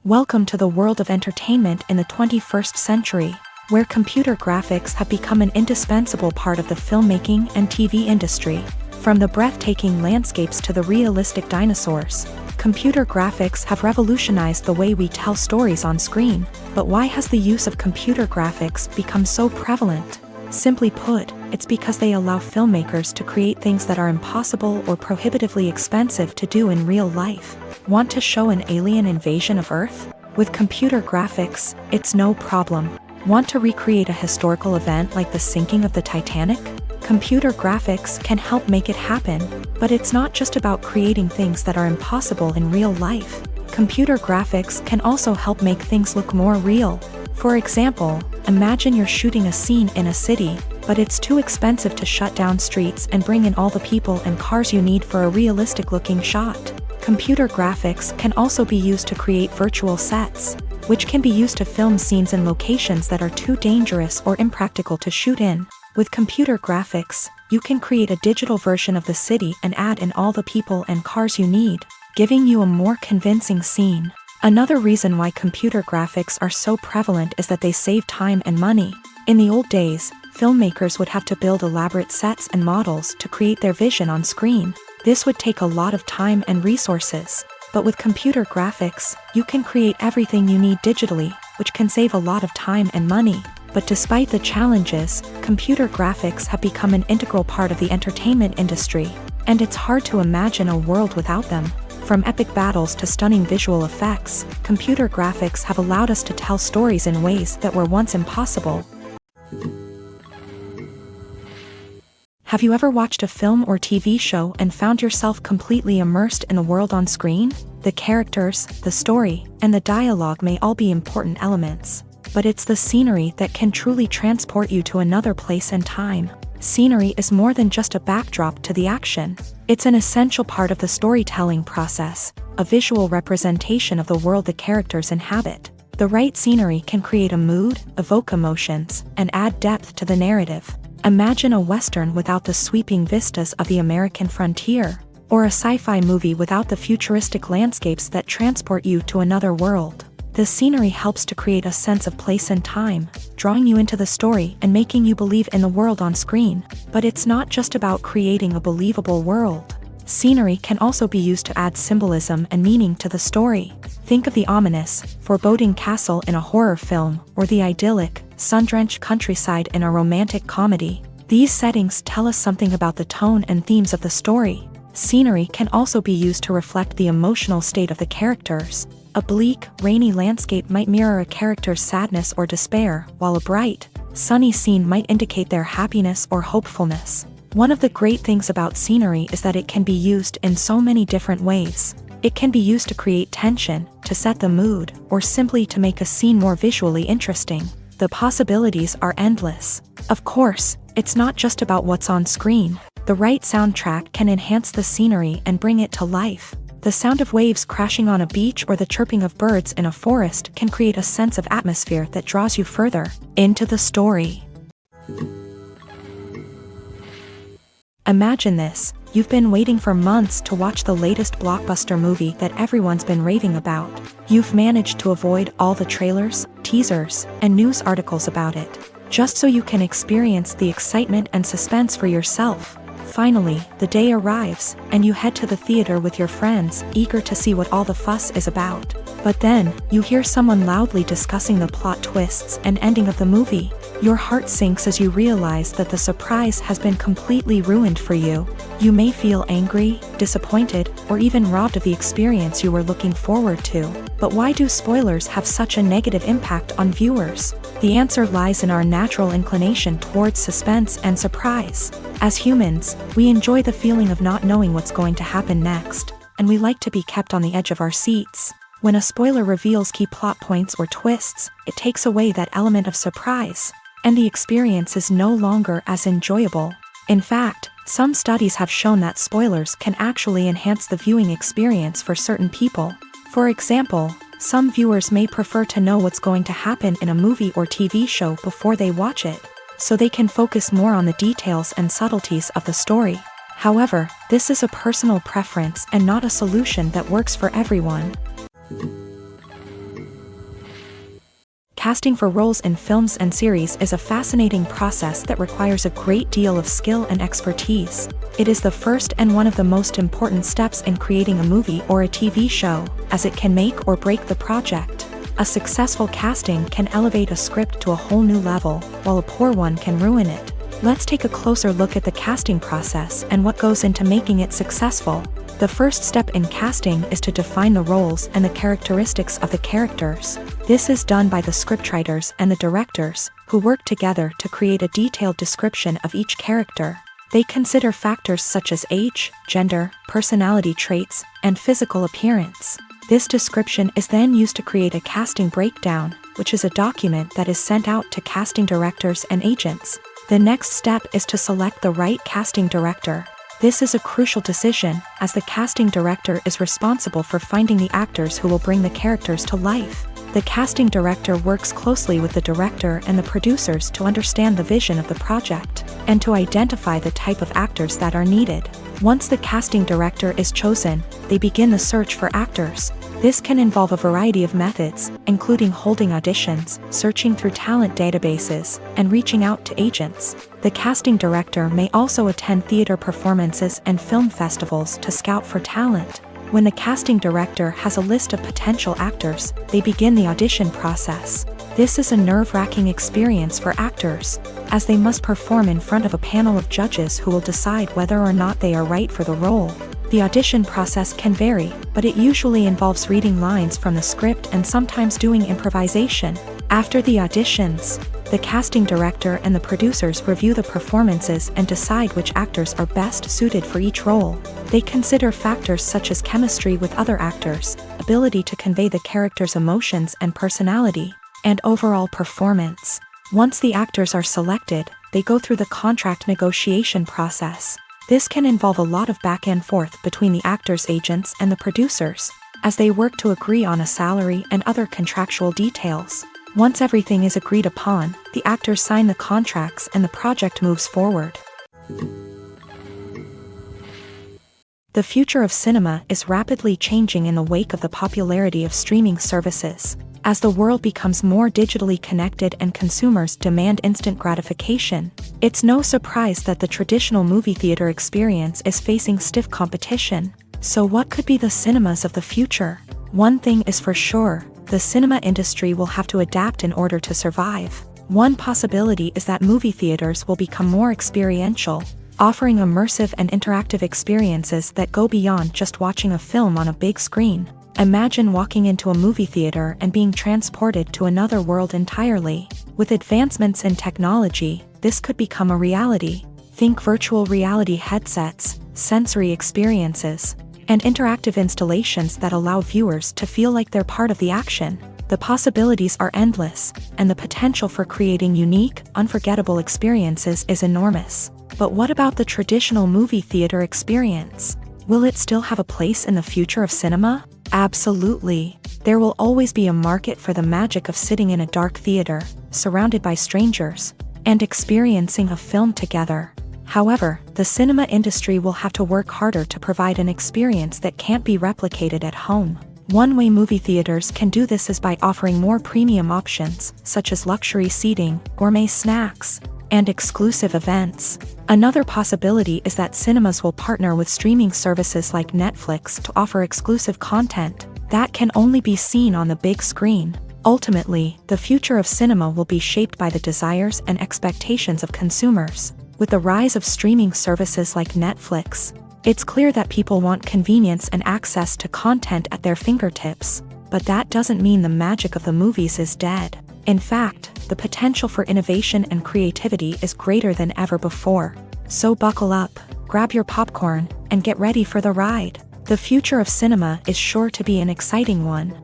Welcome to the world of entertainment in the 21st century, where computer graphics have become an indispensable part of the filmmaking and TV industry. From the breathtaking landscapes to the realistic dinosaurs, computer graphics have revolutionized the way we tell stories on screen. But why has the use of computer graphics become so prevalent? Simply put, it's because they allow filmmakers to create things that are impossible or prohibitively expensive to do in real life. Want to show an alien invasion of Earth? With computer graphics, it's no problem. Want to recreate a historical event like the sinking of the Titanic? Computer graphics can help make it happen, but it's not just about creating things that are impossible in real life. Computer graphics can also help make things look more real. For example, imagine you're shooting a scene in a city, but it's too expensive to shut down streets and bring in all the people and cars you need for a realistic-looking shot. Computer graphics can also be used to create virtual sets, which can be used to film scenes in locations that are too dangerous or impractical to shoot in. With computer graphics, you can create a digital version of the city and add in all the people and cars you need, giving you a more convincing scene. Another reason why computer graphics are so prevalent is that they save time and money. In the old days, filmmakers would have to build elaborate sets and models to create their vision on screen. This would take a lot of time and resources. But with computer graphics, you can create everything you need digitally, which can save a lot of time and money. But despite the challenges, computer graphics have become an integral part of the entertainment industry, and it's hard to imagine a world without them. From epic battles to stunning visual effects, computer graphics have allowed us to tell stories in ways that were once impossible. Have you ever watched a film or TV show and found yourself completely immersed in the world on screen? The characters, the story, and the dialogue may all be important elements, but it's the scenery that can truly transport you to another place and time. Scenery is more than just a backdrop to the action. It's an essential part of the storytelling process, a visual representation of the world the characters inhabit. The right scenery can create a mood, evoke emotions, and add depth to the narrative. Imagine a Western without the sweeping vistas of the American frontier, or a sci-fi movie without the futuristic landscapes that transport you to another world. The scenery helps to create a sense of place and time, drawing you into the story and making you believe in the world on screen. But it's not just about creating a believable world. Scenery can also be used to add symbolism and meaning to the story. Think of the ominous, foreboding castle in a horror film, or the idyllic, sun-drenched countryside in a romantic comedy. These settings tell us something about the tone and themes of the story. Scenery can also be used to reflect the emotional state of the characters. A bleak, rainy landscape might mirror a character's sadness or despair, while a bright, sunny scene might indicate their happiness or hopefulness. One of the great things about scenery is that it can be used in so many different ways. It can be used to create tension, to set the mood, or simply to make a scene more visually interesting. The possibilities are endless. Of course, it's not just about what's on screen. The right soundtrack can enhance the scenery and bring it to life. The sound of waves crashing on a beach or the chirping of birds in a forest can create a sense of atmosphere that draws you further into the story. Imagine this. You've been waiting for months to watch the latest blockbuster movie that everyone's been raving about. You've managed to avoid all the trailers, teasers, and news articles about it, just so you can experience the excitement and suspense for yourself. Finally, the day arrives, and you head to the theater with your friends, eager to see what all the fuss is about. But then, you hear someone loudly discussing the plot twists and ending of the movie. Your heart sinks as you realize that the surprise has been completely ruined for you. You may feel angry, disappointed, or even robbed of the experience you were looking forward to. But why do spoilers have such a negative impact on viewers? The answer lies in our natural inclination towards suspense and surprise. As humans, we enjoy the feeling of not knowing what's going to happen next, and we like to be kept on the edge of our seats. When a spoiler reveals key plot points or twists, it takes away that element of surprise, and the experience is no longer as enjoyable. In fact, some studies have shown that spoilers can actually enhance the viewing experience for certain people. For example, some viewers may prefer to know what's going to happen in a movie or TV show before they watch it, so they can focus more on the details and subtleties of the story. However, this is a personal preference and not a solution that works for everyone. Casting for roles in films and series is a fascinating process that requires a great deal of skill and expertise. It is the first and one of the most important steps in creating a movie or a TV show, as it can make or break the project. A successful casting can elevate a script to a whole new level, while a poor one can ruin it. Let's take a closer look at the casting process and what goes into making it successful. The first step in casting is to define the roles and the characteristics of the characters. This is done by the scriptwriters and the directors, who work together to create a detailed description of each character. They consider factors such as age, gender, personality traits, and physical appearance. This description is then used to create a casting breakdown, which is a document that is sent out to casting directors and agents. The next step is to select the right casting director. This is a crucial decision, as the casting director is responsible for finding the actors who will bring the characters to life. The casting director works closely with the director and the producers to understand the vision of the project, and to identify the type of actors that are needed. Once the casting director is chosen, they begin the search for actors. This can involve a variety of methods, including holding auditions, searching through talent databases, and reaching out to agents. The casting director may also attend theater performances and film festivals to scout for talent. When the casting director has a list of potential actors, they begin the audition process. This is a nerve-wracking experience for actors, as they must perform in front of a panel of judges who will decide whether or not they are right for the role. The audition process can vary, but it usually involves reading lines from the script and sometimes doing improvisation. After the auditions, The casting director and the producers review the performances and decide which actors are best suited for each role. They consider factors such as chemistry with other actors, ability to convey the character's emotions and personality, and overall performance. Once the actors are selected, they go through the contract negotiation process. This can involve a lot of back and forth between the actors' agents and the producers, as they work to agree on a salary and other contractual details. Once everything is agreed upon, the actors sign the contracts and the project moves forward. The future of cinema is rapidly changing in the wake of the popularity of streaming services. As the world becomes more digitally connected and consumers demand instant gratification, it's no surprise that the traditional movie theater experience is facing stiff competition. So what could be the cinemas of the future? One thing is for sure, the cinema industry will have to adapt in order to survive. One possibility is that movie theaters will become more experiential, offering immersive and interactive experiences that go beyond just watching a film on a big screen. Imagine walking into a movie theater and being transported to another world entirely. With advancements in technology, this could become a reality. Think virtual reality headsets, sensory experiences, and interactive installations that allow viewers to feel like they're part of the action. The possibilities are endless, and the potential for creating unique, unforgettable experiences is enormous. But what about the traditional movie theater experience? Will it still have a place in the future of cinema? Absolutely. There will always be a market for the magic of sitting in a dark theater, surrounded by strangers, and experiencing a film together. However, the cinema industry will have to work harder to provide an experience that can't be replicated at home. One way movie theaters can do this is by offering more premium options, such as luxury seating, gourmet snacks, and exclusive events. Another possibility is that cinemas will partner with streaming services like Netflix to offer exclusive content that can only be seen on the big screen. Ultimately, the future of cinema will be shaped by the desires and expectations of consumers. With the rise of streaming services like Netflix, it's clear that people want convenience and access to content at their fingertips. But that doesn't mean the magic of the movies is dead. In fact, the potential for innovation and creativity is greater than ever before. So buckle up, grab your popcorn, and get ready for the ride. The future of cinema is sure to be an exciting one.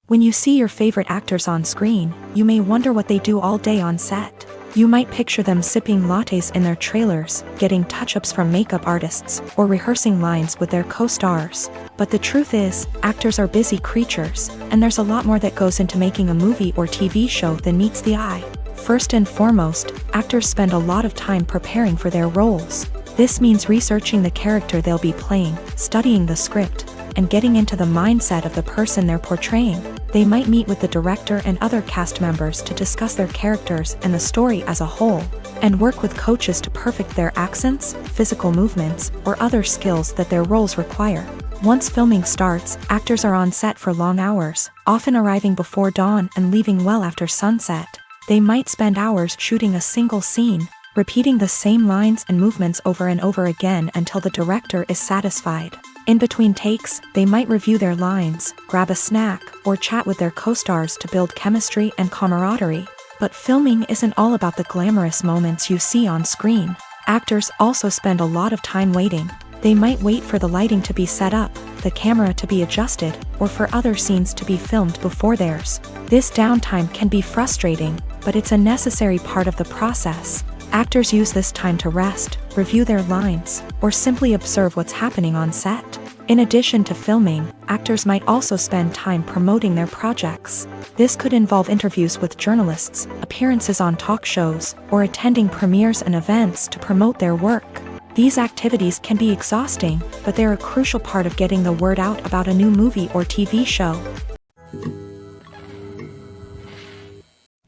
When you see your favorite actors on screen, you may wonder what they do all day on set. You might picture them sipping lattes in their trailers, getting touch-ups from makeup artists, or rehearsing lines with their co-stars. But the truth is, actors are busy creatures, and there's a lot more that goes into making a movie or TV show than meets the eye. First and foremost, actors spend a lot of time preparing for their roles. This means researching the character they'll be playing, studying the script, and getting into the mindset of the person they're portraying. They might meet with the director and other cast members to discuss their characters and the story as a whole, and work with coaches to perfect their accents, physical movements, or other skills that their roles require. Once filming starts, actors are on set for long hours, often arriving before dawn and leaving well after sunset. They might spend hours shooting a single scene, repeating the same lines and movements over and over again until the director is satisfied. In between takes, they might review their lines, grab a snack, or chat with their co-stars to build chemistry and camaraderie. But filming isn't all about the glamorous moments you see on screen. Actors also spend a lot of time waiting. They might wait for the lighting to be set up, the camera to be adjusted, or for other scenes to be filmed before theirs. This downtime can be frustrating, but it's a necessary part of the process. Actors use this time to rest, review their lines, or simply observe what's happening on set. In addition to filming, actors might also spend time promoting their projects. This could involve interviews with journalists, appearances on talk shows, or attending premieres and events to promote their work. These activities can be exhausting, but they're a crucial part of getting the word out about a new movie or TV show.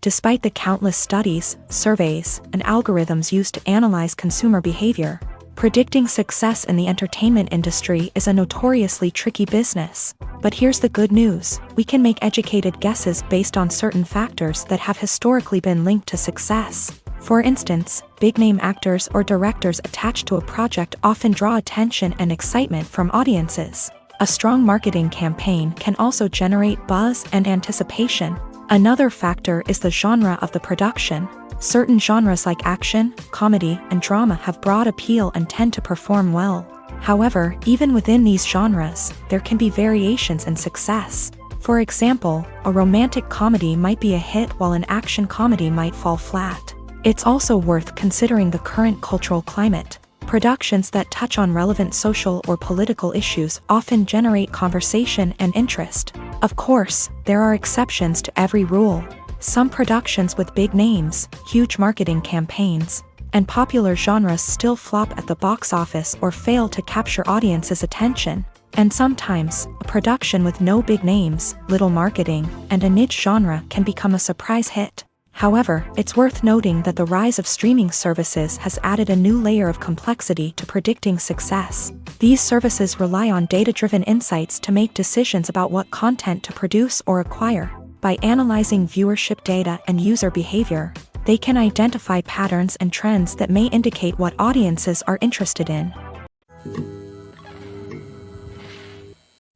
Despite the countless studies, surveys, and algorithms used to analyze consumer behavior, predicting success in the entertainment industry is a notoriously tricky business. But here's the good news: we can make educated guesses based on certain factors that have historically been linked to success. For instance, big-name actors or directors attached to a project often draw attention and excitement from audiences. A strong marketing campaign can also generate buzz and anticipation, Another factor is the genre of the production. Certain genres like action, comedy, and drama have broad appeal and tend to perform well. However, even within these genres, there can be variations in success. For example, a romantic comedy might be a hit while an action comedy might fall flat. It's also worth considering the current cultural climate. Productions that touch on relevant social or political issues often generate conversation and interest. Of course, there are exceptions to every rule. Some productions with big names, huge marketing campaigns, and popular genres still flop at the box office or fail to capture audiences' attention. And sometimes, a production with no big names, little marketing, and a niche genre can become a surprise hit. However, it's worth noting that the rise of streaming services has added a new layer of complexity to predicting success. These services rely on data-driven insights to make decisions about what content to produce or acquire. By analyzing viewership data and user behavior, they can identify patterns and trends that may indicate what audiences are interested in.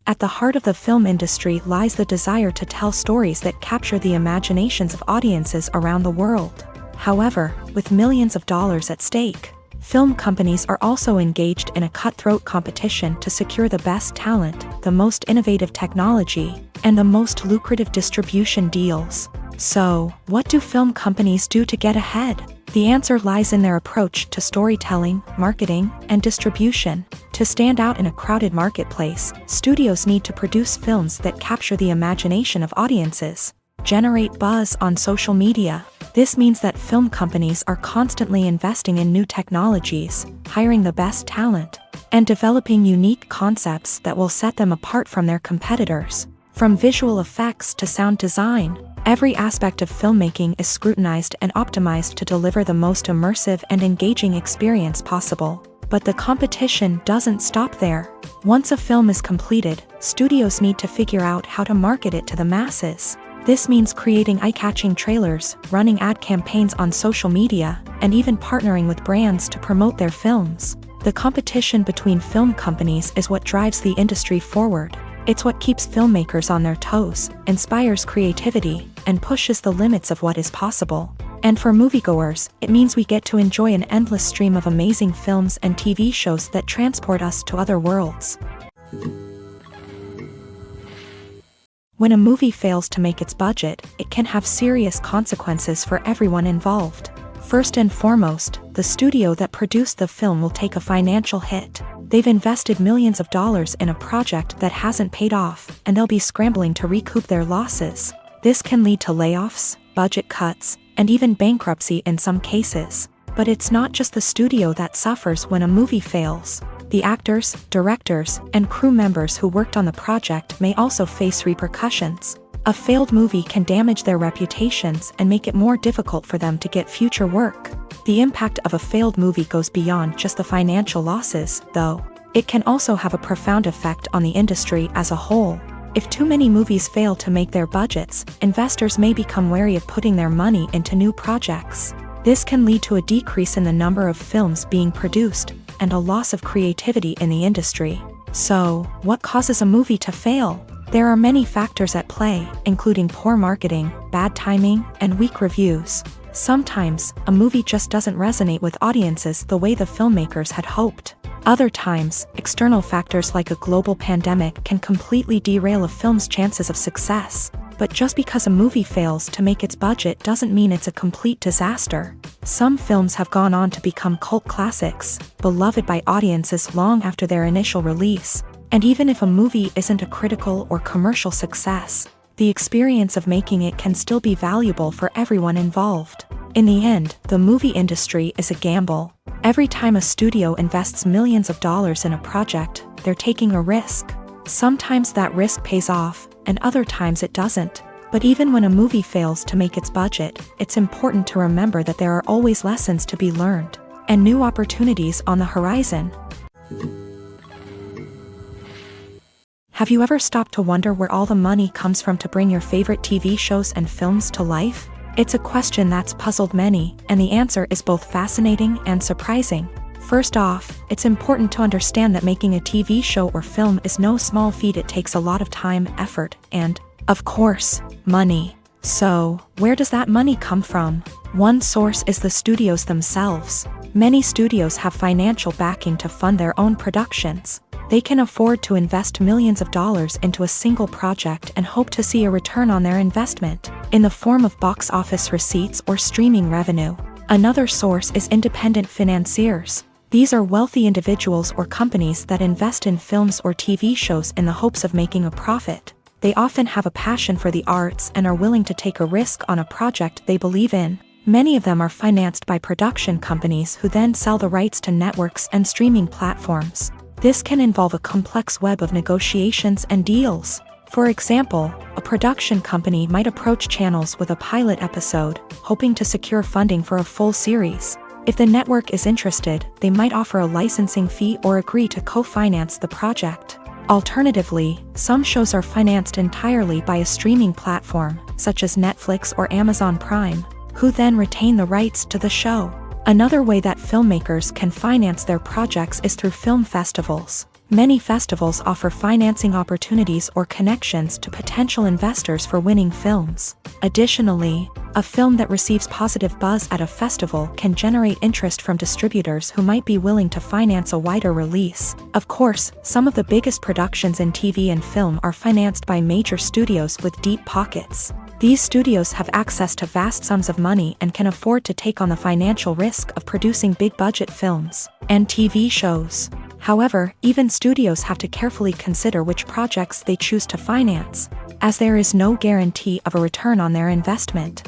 At the heart of the film industry lies the desire to tell stories that capture the imaginations of audiences around the world. However, with millions of dollars at stake, film companies are also engaged in a cutthroat competition to secure the best talent, the most innovative technology, and the most lucrative distribution deals. So, what do film companies do to get ahead? The answer lies in their approach to storytelling, marketing, and distribution. To stand out in a crowded marketplace, studios need to produce films that capture the imagination of audiences, generate buzz on social media. This means that film companies are constantly investing in new technologies, hiring the best talent, and developing unique concepts that will set them apart from their competitors. From visual effects to sound design, every aspect of filmmaking is scrutinized and optimized to deliver the most immersive and engaging experience possible. But the competition doesn't stop there. Once a film is completed, studios need to figure out how to market it to the masses. This means creating eye-catching trailers, running ad campaigns on social media, and even partnering with brands to promote their films. The competition between film companies is what drives the industry forward. It's what keeps filmmakers on their toes, inspires creativity, and pushes the limits of what is possible. And for moviegoers, it means we get to enjoy an endless stream of amazing films and TV shows that transport us to other worlds. When a movie fails to make its budget, it can have serious consequences for everyone involved. First and foremost, the studio that produced the film will take a financial hit. They've invested millions of dollars in a project that hasn't paid off, and they'll be scrambling to recoup their losses. This can lead to layoffs, budget cuts, and even bankruptcy in some cases. But it's not just the studio that suffers when a movie fails. The actors, directors, and crew members who worked on the project may also face repercussions. A failed movie can damage their reputations and make it more difficult for them to get future work. The impact of a failed movie goes beyond just the financial losses, though. It can also have a profound effect on the industry as a whole. If too many movies fail to make their budgets, investors may become wary of putting their money into new projects. This can lead to a decrease in the number of films being produced, and a loss of creativity in the industry. So, what causes a movie to fail? There are many factors at play, including poor marketing, bad timing, and weak reviews. Sometimes, a movie just doesn't resonate with audiences the way the filmmakers had hoped. Other times, external factors like a global pandemic can completely derail a film's chances of success. But just because a movie fails to make its budget doesn't mean it's a complete disaster. Some films have gone on to become cult classics, beloved by audiences long after their initial release. And even if a movie isn't a critical or commercial success, the experience of making it can still be valuable for everyone involved. In the end, the movie industry is a gamble. Every time a studio invests millions of dollars in a project, they're taking a risk. Sometimes that risk pays off, and other times it doesn't. But even when a movie fails to make its budget, it's important to remember that there are always lessons to be learned, and new opportunities on the horizon. Have you ever stopped to wonder where all the money comes from to bring your favorite TV shows and films to life? It's a question that's puzzled many, and the answer is both fascinating and surprising. First off, it's important to understand that making a TV show or film is no small feat. It takes a lot of time, effort, and, of course, money. So, where does that money come from? One source is the studios themselves. Many studios have financial backing to fund their own productions. They can afford to invest millions of dollars into a single project and hope to see a return on their investment, in the form of box office receipts or streaming revenue. Another source is independent financiers. These are wealthy individuals or companies that invest in films or TV shows in the hopes of making a profit. They often have a passion for the arts and are willing to take a risk on a project they believe in. Many of them are financed by production companies who then sell the rights to networks and streaming platforms. This can involve a complex web of negotiations and deals. For example, a production company might approach channels with a pilot episode, hoping to secure funding for a full series. If the network is interested, they might offer a licensing fee or agree to co-finance the project. Alternatively, some shows are financed entirely by a streaming platform, such as Netflix or Amazon Prime, who then retain the rights to the show. Another way that filmmakers can finance their projects is through film festivals. Many festivals offer financing opportunities or connections to potential investors for winning films. Additionally, a film that receives positive buzz at a festival can generate interest from distributors who might be willing to finance a wider release. Of course, some of the biggest productions in TV and film are financed by major studios with deep pockets. These studios have access to vast sums of money and can afford to take on the financial risk of producing big-budget films and TV shows. However, even studios have to carefully consider which projects they choose to finance, as there is no guarantee of a return on their investment.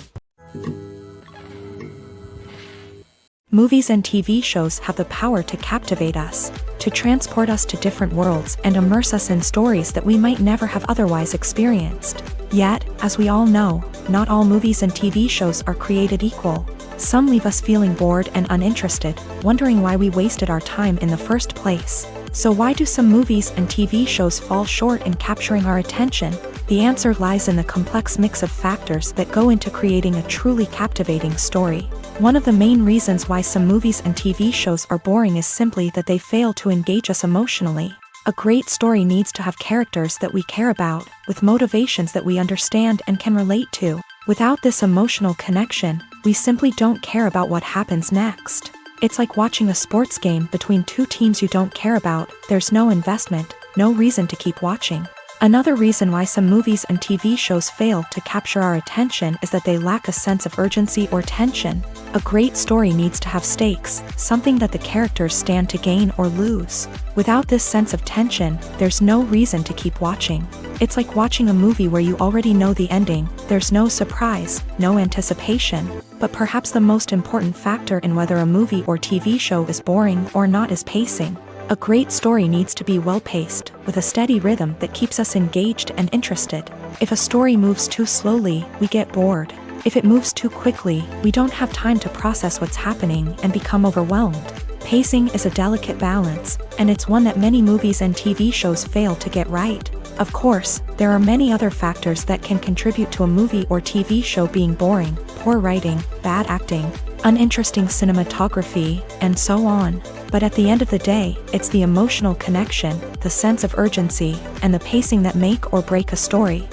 Movies and TV shows have the power to captivate us, to transport us to different worlds and immerse us in stories that we might never have otherwise experienced. Yet, as we all know, not all movies and TV shows are created equal. Some leave us feeling bored and uninterested, wondering why we wasted our time in the first place. So why do some movies and TV shows fall short in capturing our attention? The answer lies in the complex mix of factors that go into creating a truly captivating story. One of the main reasons why some movies and TV shows are boring is simply that they fail to engage us emotionally. A great story needs to have characters that we care about, with motivations that we understand and can relate to. Without this emotional connection, we simply don't care about what happens next. It's like watching a sports game between two teams you don't care about. There's no investment, no reason to keep watching. Another reason why some movies and TV shows fail to capture our attention is that they lack a sense of urgency or tension. A great story needs to have stakes, something that the characters stand to gain or lose. Without this sense of tension, there's no reason to keep watching. It's like watching a movie where you already know the ending. There's no surprise, no anticipation. But perhaps the most important factor in whether a movie or TV show is boring or not is pacing. A great story needs to be well-paced, with a steady rhythm that keeps us engaged and interested. If a story moves too slowly, we get bored. If it moves too quickly, we don't have time to process what's happening and become overwhelmed. Pacing is a delicate balance, and it's one that many movies and TV shows fail to get right. Of course, there are many other factors that can contribute to a movie or TV show being boring: poor writing, bad acting, uninteresting cinematography, and so on. But at the end of the day, it's the emotional connection, the sense of urgency, and the pacing that make or break a story.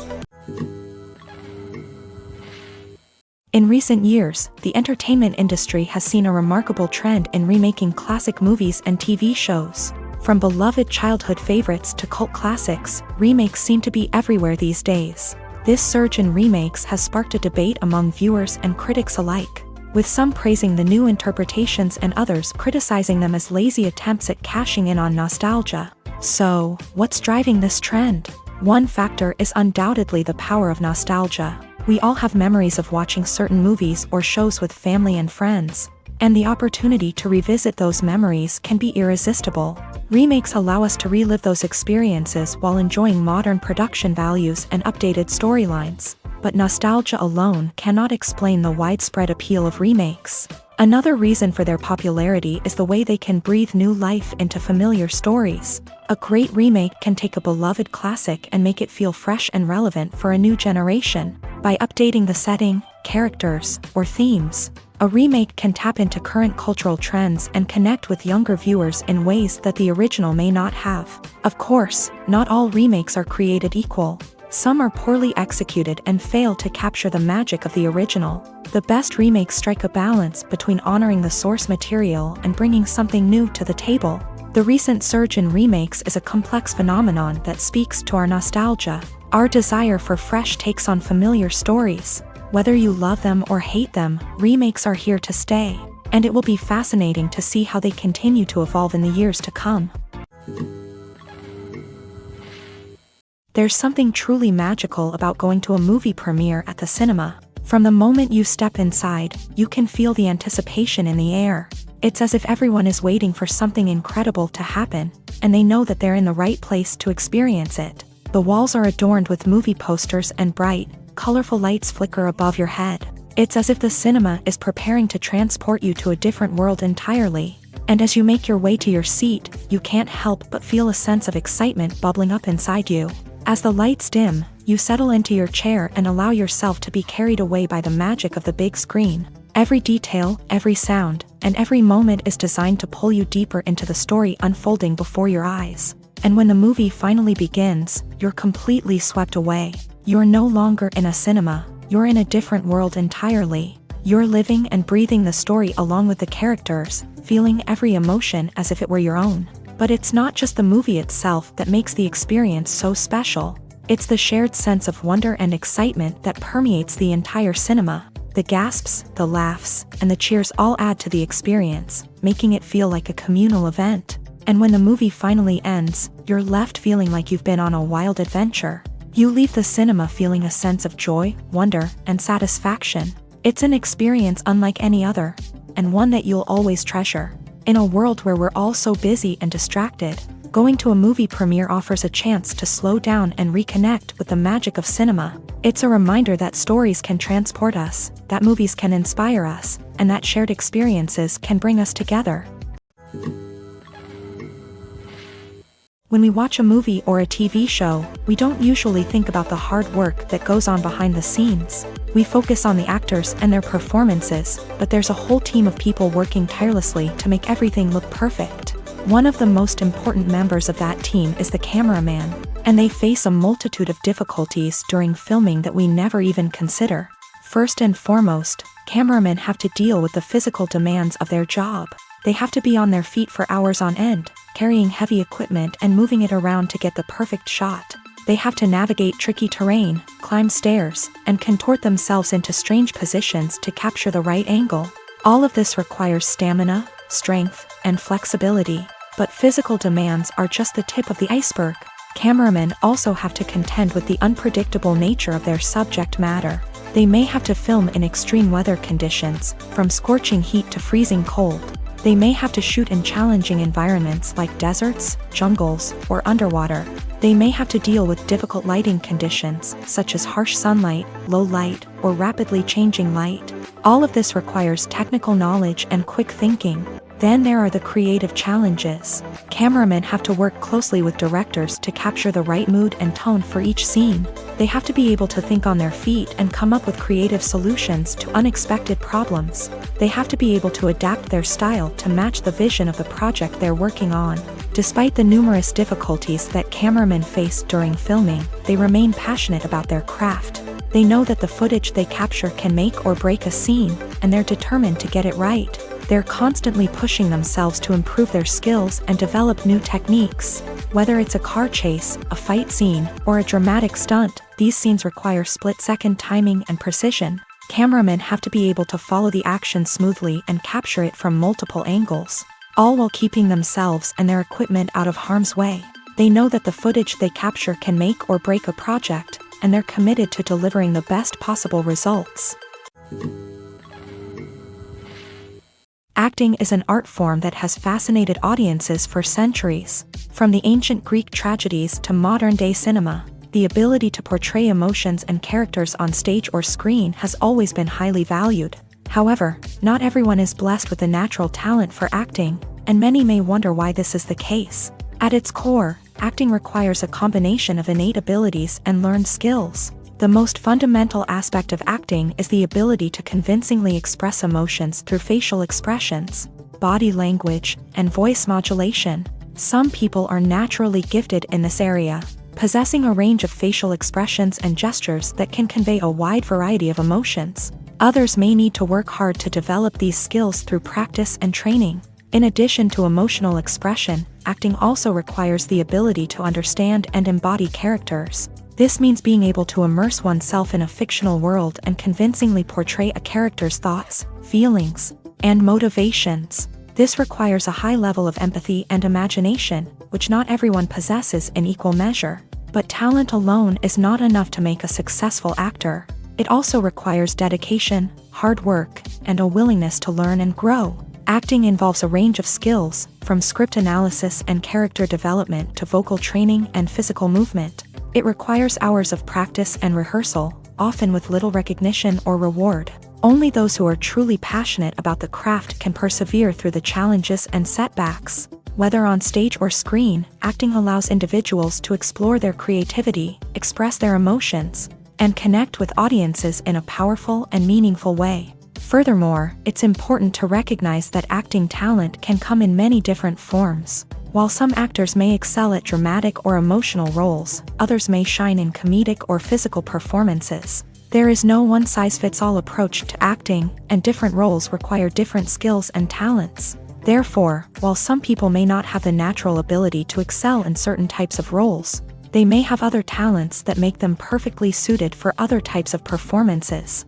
In recent years, the entertainment industry has seen a remarkable trend in remaking classic movies and TV shows. From beloved childhood favorites to cult classics, remakes seem to be everywhere these days. This surge in remakes has sparked a debate among viewers and critics alike, with some praising the new interpretations and others criticizing them as lazy attempts at cashing in on nostalgia. So, what's driving this trend? One factor is undoubtedly the power of nostalgia. We all have memories of watching certain movies or shows with family and friends, and the opportunity to revisit those memories can be irresistible. Remakes allow us to relive those experiences while enjoying modern production values and updated storylines. But nostalgia alone cannot explain the widespread appeal of remakes. Another reason for their popularity is the way they can breathe new life into familiar stories. A great remake can take a beloved classic and make it feel fresh and relevant for a new generation. By updating the setting, characters, or themes, a remake can tap into current cultural trends and connect with younger viewers in ways that the original may not have. Of course, not all remakes are created equal. Some are poorly executed and fail to capture the magic of the original. The best remakes strike a balance between honoring the source material and bringing something new to the table. The recent surge in remakes is a complex phenomenon that speaks to our nostalgia, our desire for fresh takes on familiar stories. Whether you love them or hate them, remakes are here to stay, and it will be fascinating to see how they continue to evolve in the years to come. There's something truly magical about going to a movie premiere at the cinema. From the moment you step inside, you can feel the anticipation in the air. It's as if everyone is waiting for something incredible to happen, and they know that they're in the right place to experience it. The walls are adorned with movie posters and bright, colorful lights flicker above your head. It's as if the cinema is preparing to transport you to a different world entirely. And as you make your way to your seat, you can't help but feel a sense of excitement bubbling up inside you. As the lights dim, you settle into your chair and allow yourself to be carried away by the magic of the big screen. Every detail, every sound, and every moment is designed to pull you deeper into the story unfolding before your eyes. And when the movie finally begins, you're completely swept away. You're no longer in a cinema, you're in a different world entirely. You're living and breathing the story along with the characters, feeling every emotion as if it were your own. But it's not just the movie itself that makes the experience so special. It's the shared sense of wonder and excitement that permeates the entire cinema. The gasps, the laughs, and the cheers all add to the experience, making it feel like a communal event. And when the movie finally ends, you're left feeling like you've been on a wild adventure. You leave the cinema feeling a sense of joy, wonder, and satisfaction. It's an experience unlike any other, and one that you'll always treasure. In a world where we're all so busy and distracted, going to a movie premiere offers a chance to slow down and reconnect with the magic of cinema. It's a reminder that stories can transport us, that movies can inspire us, and that shared experiences can bring us together. When we watch a movie or a TV show, we don't usually think about the hard work that goes on behind the scenes. We focus on the actors and their performances, but there's a whole team of people working tirelessly to make everything look perfect. One of the most important members of that team is the cameraman, and they face a multitude of difficulties during filming that we never even consider. First and foremost, cameramen have to deal with the physical demands of their job. They have to be on their feet for hours on end, carrying heavy equipment and moving it around to get the perfect shot. They have to navigate tricky terrain, climb stairs, and contort themselves into strange positions to capture the right angle. All of this requires stamina, strength, and flexibility. But physical demands are just the tip of the iceberg. Cameramen also have to contend with the unpredictable nature of their subject matter. They may have to film in extreme weather conditions, from scorching heat to freezing cold. They may have to shoot in challenging environments like deserts, jungles, or underwater. They may have to deal with difficult lighting conditions, such as harsh sunlight, low light, or rapidly changing light. All of this requires technical knowledge and quick thinking. Then there are the creative challenges. Cameramen have to work closely with directors to capture the right mood and tone for each scene. They have to be able to think on their feet and come up with creative solutions to unexpected problems. They have to be able to adapt their style to match the vision of the project they're working on. Despite the numerous difficulties that cameramen face during filming, they remain passionate about their craft. They know that the footage they capture can make or break a scene, and they're determined to get it right. They're constantly pushing themselves to improve their skills and develop new techniques. Whether it's a car chase, a fight scene, or a dramatic stunt, these scenes require split-second timing and precision. Cameramen have to be able to follow the action smoothly and capture it from multiple angles, all while keeping themselves and their equipment out of harm's way. They know that the footage they capture can make or break a project, and they're committed to delivering the best possible results. Acting is an art form that has fascinated audiences for centuries. From the ancient Greek tragedies to modern-day cinema, the ability to portray emotions and characters on stage or screen has always been highly valued. However, not everyone is blessed with a natural talent for acting, and many may wonder why this is the case. At its core, acting requires a combination of innate abilities and learned skills. The most fundamental aspect of acting is the ability to convincingly express emotions through facial expressions, body language, and voice modulation. Some people are naturally gifted in this area, possessing a range of facial expressions and gestures that can convey a wide variety of emotions. Others may need to work hard to develop these skills through practice and training. In addition to emotional expression, acting also requires the ability to understand and embody characters. This means being able to immerse oneself in a fictional world and convincingly portray a character's thoughts, feelings, and motivations. This requires a high level of empathy and imagination, which not everyone possesses in equal measure. But talent alone is not enough to make a successful actor. It also requires dedication, hard work, and a willingness to learn and grow. Acting involves a range of skills, from script analysis and character development to vocal training and physical movement. It requires hours of practice and rehearsal, often with little recognition or reward. Only those who are truly passionate about the craft can persevere through the challenges and setbacks. Whether on stage or screen, acting allows individuals to explore their creativity, express their emotions, and connect with audiences in a powerful and meaningful way. Furthermore, it's important to recognize that acting talent can come in many different forms. While some actors may excel at dramatic or emotional roles, others may shine in comedic or physical performances. There is no one-size-fits-all approach to acting, and different roles require different skills and talents. Therefore, while some people may not have the natural ability to excel in certain types of roles, they may have other talents that make them perfectly suited for other types of performances.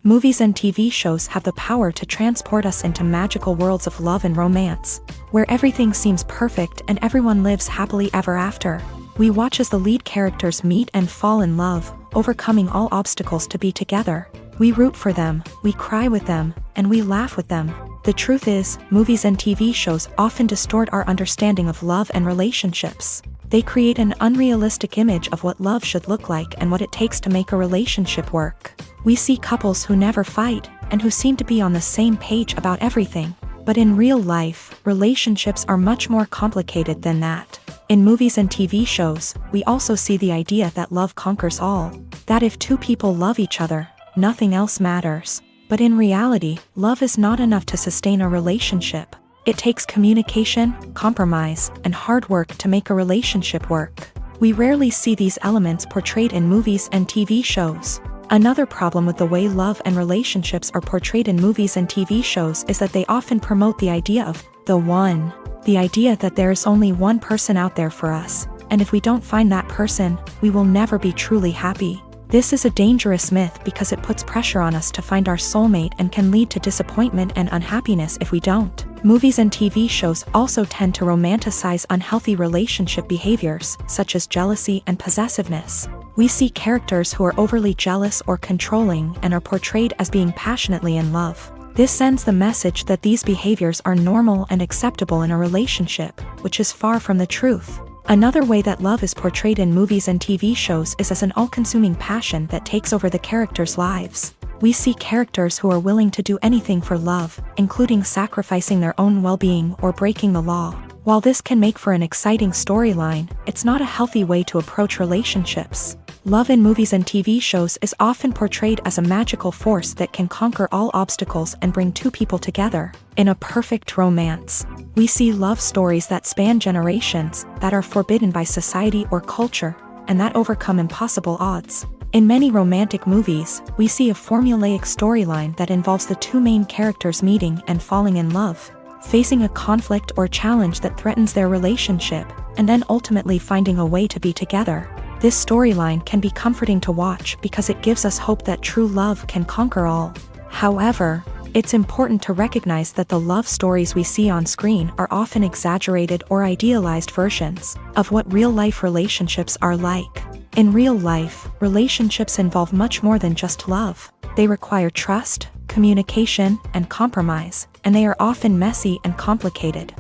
Movies and TV shows have the power to transport us into magical worlds of love and romance, where everything seems perfect and everyone lives happily ever after. We watch as the lead characters meet and fall in love, overcoming all obstacles to be together. We root for them, we cry with them, and we laugh with them. The truth is, movies and TV shows often distort our understanding of love and relationships. They create an unrealistic image of what love should look like and what it takes to make a relationship work. We see couples who never fight, and who seem to be on the same page about everything. But in real life, relationships are much more complicated than that. In movies and TV shows, we also see the idea that love conquers all. That if two people love each other, nothing else matters. But in reality, love is not enough to sustain a relationship. It takes communication, compromise, and hard work to make a relationship work. We rarely see these elements portrayed in movies and TV shows. Another problem with the way love and relationships are portrayed in movies and TV shows is that they often promote the idea of the one. The idea that there is only one person out there for us, and if we don't find that person, we will never be truly happy. This is a dangerous myth because it puts pressure on us to find our soulmate and can lead to disappointment and unhappiness if we don't. Movies and TV shows also tend to romanticize unhealthy relationship behaviors, such as jealousy and possessiveness. We see characters who are overly jealous or controlling and are portrayed as being passionately in love. This sends the message that these behaviors are normal and acceptable in a relationship, which is far from the truth. Another way that love is portrayed in movies and TV shows is as an all-consuming passion that takes over the characters' lives. We see characters who are willing to do anything for love, including sacrificing their own well-being or breaking the law. While this can make for an exciting storyline, it's not a healthy way to approach relationships. Love in movies and TV shows is often portrayed as a magical force that can conquer all obstacles and bring two people together in a perfect romance. We see love stories that span generations, that are forbidden by society or culture, and that overcome impossible odds. In many romantic movies, we see a formulaic storyline that involves the two main characters meeting and falling in love, facing a conflict or challenge that threatens their relationship, and then ultimately finding a way to be together. This storyline can be comforting to watch because it gives us hope that true love can conquer all. However, it's important to recognize that the love stories we see on screen are often exaggerated or idealized versions of what real-life relationships are like. In real life, relationships involve much more than just love. They require trust, communication, and compromise, and they are often messy and complicated.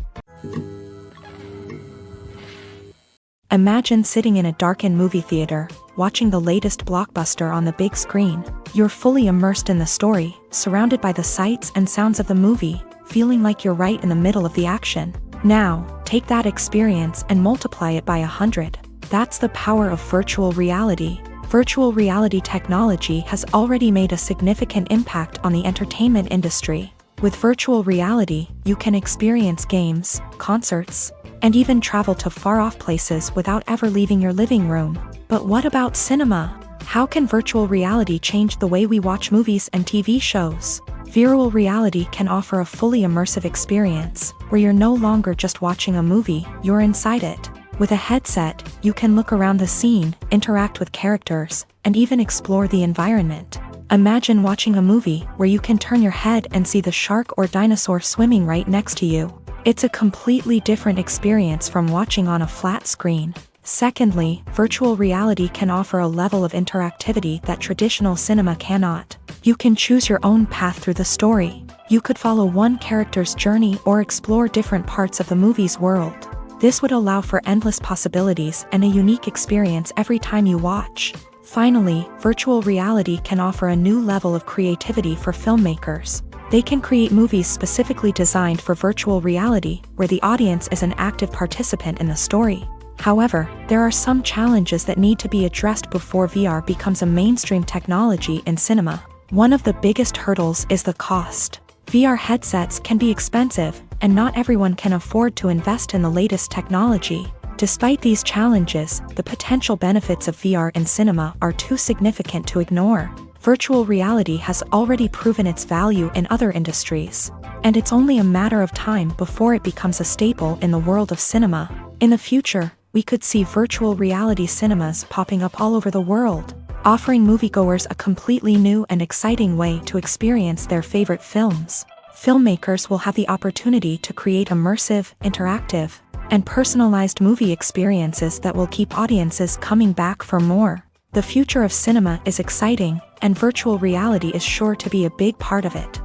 Imagine sitting in a darkened movie theater, watching the latest blockbuster on the big screen. You're fully immersed in the story, surrounded by the sights and sounds of the movie, feeling like you're right in the middle of the action. Now, take that experience and multiply it by 100. That's the power of virtual reality. Virtual reality technology has already made a significant impact on the entertainment industry. With virtual reality, you can experience games, concerts, and even travel to far-off places without ever leaving your living room. But what about cinema? How can virtual reality change the way we watch movies and TV shows? Virtual reality can offer a fully immersive experience, where you're no longer just watching a movie, you're inside it. With a headset, you can look around the scene, interact with characters, and even explore the environment. Imagine watching a movie where you can turn your head and see the shark or dinosaur swimming right next to you. It's a completely different experience from watching on a flat screen. Secondly, virtual reality can offer a level of interactivity that traditional cinema cannot. You can choose your own path through the story. You could follow one character's journey or explore different parts of the movie's world. This would allow for endless possibilities and a unique experience every time you watch. Finally, virtual reality can offer a new level of creativity for filmmakers. They can create movies specifically designed for virtual reality, where the audience is an active participant in the story. However, there are some challenges that need to be addressed before VR becomes a mainstream technology in cinema. One of the biggest hurdles is the cost. VR headsets can be expensive, and not everyone can afford to invest in the latest technology. Despite these challenges, the potential benefits of VR in cinema are too significant to ignore. Virtual reality has already proven its value in other industries, and it's only a matter of time before it becomes a staple in the world of cinema. In the future, we could see virtual reality cinemas popping up all over the world, offering moviegoers a completely new and exciting way to experience their favorite films. Filmmakers will have the opportunity to create immersive, interactive, and personalized movie experiences that will keep audiences coming back for more. The future of cinema is exciting, and virtual reality is sure to be a big part of it.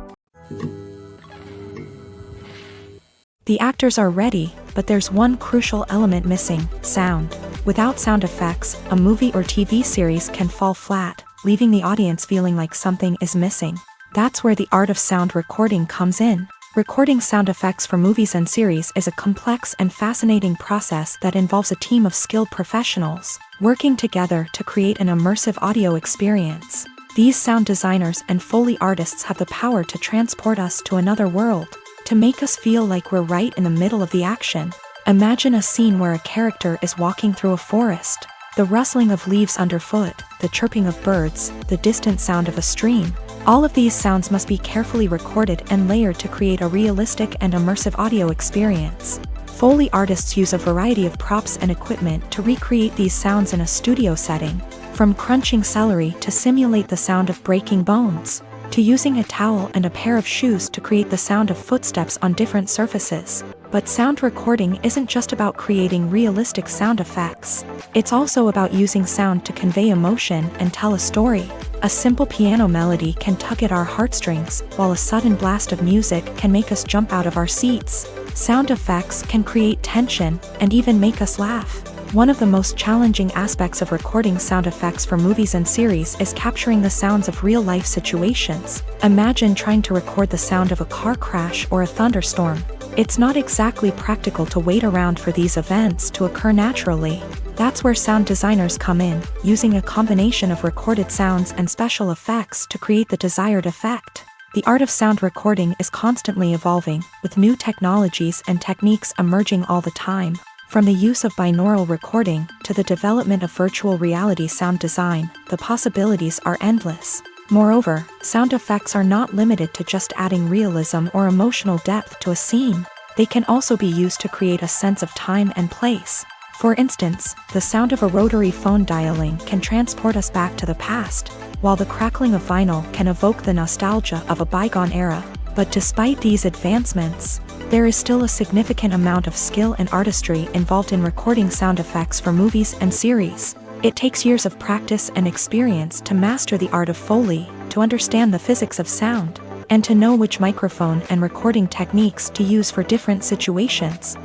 The actors are ready, but there's one crucial element missing: sound. Without sound effects, a movie or TV series can fall flat, leaving the audience feeling like something is missing. That's where the art of sound recording comes in. Recording sound effects for movies and series is a complex and fascinating process that involves a team of skilled professionals working together to create an immersive audio experience. These sound designers and Foley artists have the power to transport us to another world, to make us feel like we're right in the middle of the action. Imagine a scene where a character is walking through a forest. The rustling of leaves underfoot, the chirping of birds, the distant sound of a stream. All of these sounds must be carefully recorded and layered to create a realistic and immersive audio experience. Foley artists use a variety of props and equipment to recreate these sounds in a studio setting, from crunching celery to simulate the sound of breaking bones, to using a towel and a pair of shoes to create the sound of footsteps on different surfaces. But sound recording isn't just about creating realistic sound effects. It's also about using sound to convey emotion and tell a story. A simple piano melody can tug at our heartstrings, while a sudden blast of music can make us jump out of our seats. Sound effects can create tension and even make us laugh. One of the most challenging aspects of recording sound effects for movies and series is capturing the sounds of real-life situations. Imagine trying to record the sound of a car crash or a thunderstorm. It's not exactly practical to wait around for these events to occur naturally. That's where sound designers come in, using a combination of recorded sounds and special effects to create the desired effect. The art of sound recording is constantly evolving, with new technologies and techniques emerging all the time. From the use of binaural recording to the development of virtual reality sound design, the possibilities are endless. Moreover, sound effects are not limited to just adding realism or emotional depth to a scene. They can also be used to create a sense of time and place. For instance, the sound of a rotary phone dialing can transport us back to the past, while the crackling of vinyl can evoke the nostalgia of a bygone era. But despite these advancements, there is still a significant amount of skill and artistry involved in recording sound effects for movies and series. It takes years of practice and experience to master the art of Foley, to understand the physics of sound, and to know which microphone and recording techniques to use for different situations.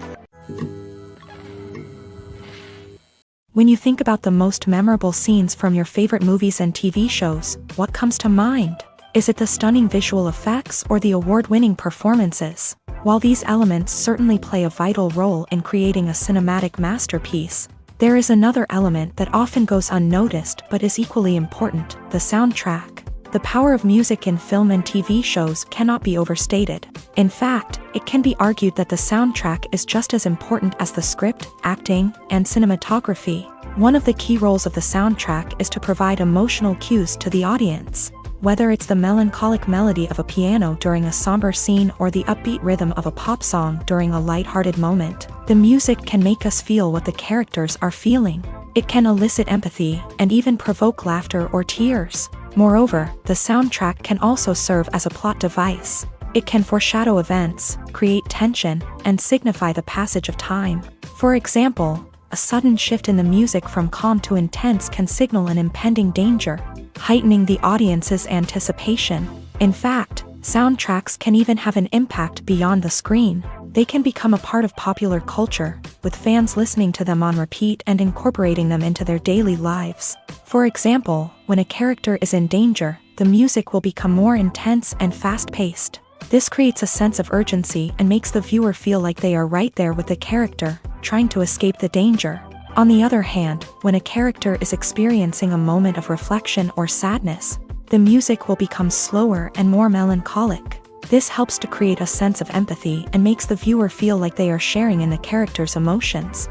When you think about the most memorable scenes from your favorite movies and TV shows, what comes to mind? Is it the stunning visual effects or the award-winning performances? While these elements certainly play a vital role in creating a cinematic masterpiece, there is another element that often goes unnoticed but is equally important: the soundtrack. The power of music in film and TV shows cannot be overstated. In fact, it can be argued that the soundtrack is just as important as the script, acting, and cinematography. One of the key roles of the soundtrack is to provide emotional cues to the audience. Whether it's the melancholic melody of a piano during a somber scene or the upbeat rhythm of a pop song during a light-hearted moment, the music can make us feel what the characters are feeling. It can elicit empathy and even provoke laughter or tears. Moreover, the soundtrack can also serve as a plot device. It can foreshadow events, create tension, and signify the passage of time. For example, a sudden shift in the music from calm to intense can signal an impending danger, heightening the audience's anticipation. In fact, soundtracks can even have an impact beyond the screen. They can become a part of popular culture, with fans listening to them on repeat and incorporating them into their daily lives. For example, when a character is in danger, the music will become more intense and fast-paced. This creates a sense of urgency and makes the viewer feel like they are right there with the character, trying to escape the danger. On the other hand, when a character is experiencing a moment of reflection or sadness, the music will become slower and more melancholic. This helps to create a sense of empathy and makes the viewer feel like they are sharing in the character's emotions.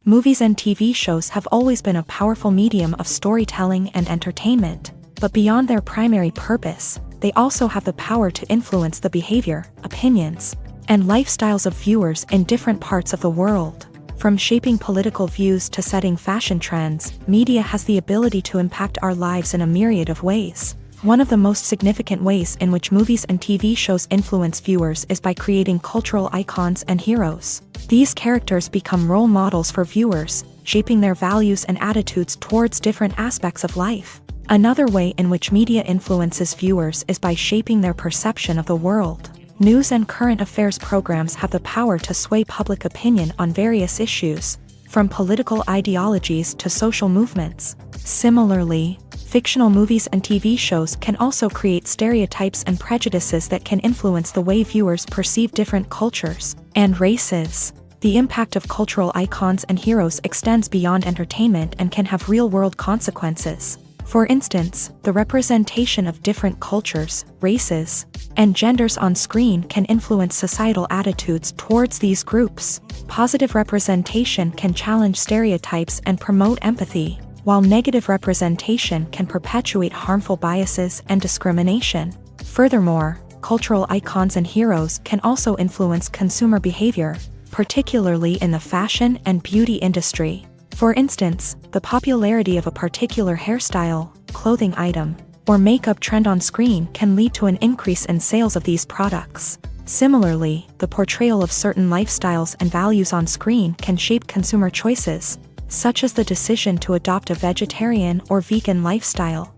Movies and TV shows have always been a powerful medium of storytelling and entertainment, but beyond their primary purpose, they also have the power to influence the behavior, opinions, and lifestyles of viewers in different parts of the world. From shaping political views to setting fashion trends, media has the ability to impact our lives in a myriad of ways. One of the most significant ways in which movies and TV shows influence viewers is by creating cultural icons and heroes. These characters become role models for viewers, shaping their values and attitudes towards different aspects of life. Another way in which media influences viewers is by shaping their perception of the world. News and current affairs programs have the power to sway public opinion on various issues, from political ideologies to social movements. Similarly, fictional movies and TV shows can also create stereotypes and prejudices that can influence the way viewers perceive different cultures and races. The impact of cultural icons and heroes extends beyond entertainment and can have real-world consequences. For instance, the representation of different cultures, races, and genders on screen can influence societal attitudes towards these groups. Positive representation can challenge stereotypes and promote empathy, while negative representation can perpetuate harmful biases and discrimination. Furthermore, cultural icons and heroes can also influence consumer behavior, particularly in the fashion and beauty industry. For instance, the popularity of a particular hairstyle, clothing item, or makeup trend on screen can lead to an increase in sales of these products. Similarly, the portrayal of certain lifestyles and values on screen can shape consumer choices, such as the decision to adopt a vegetarian or vegan lifestyle.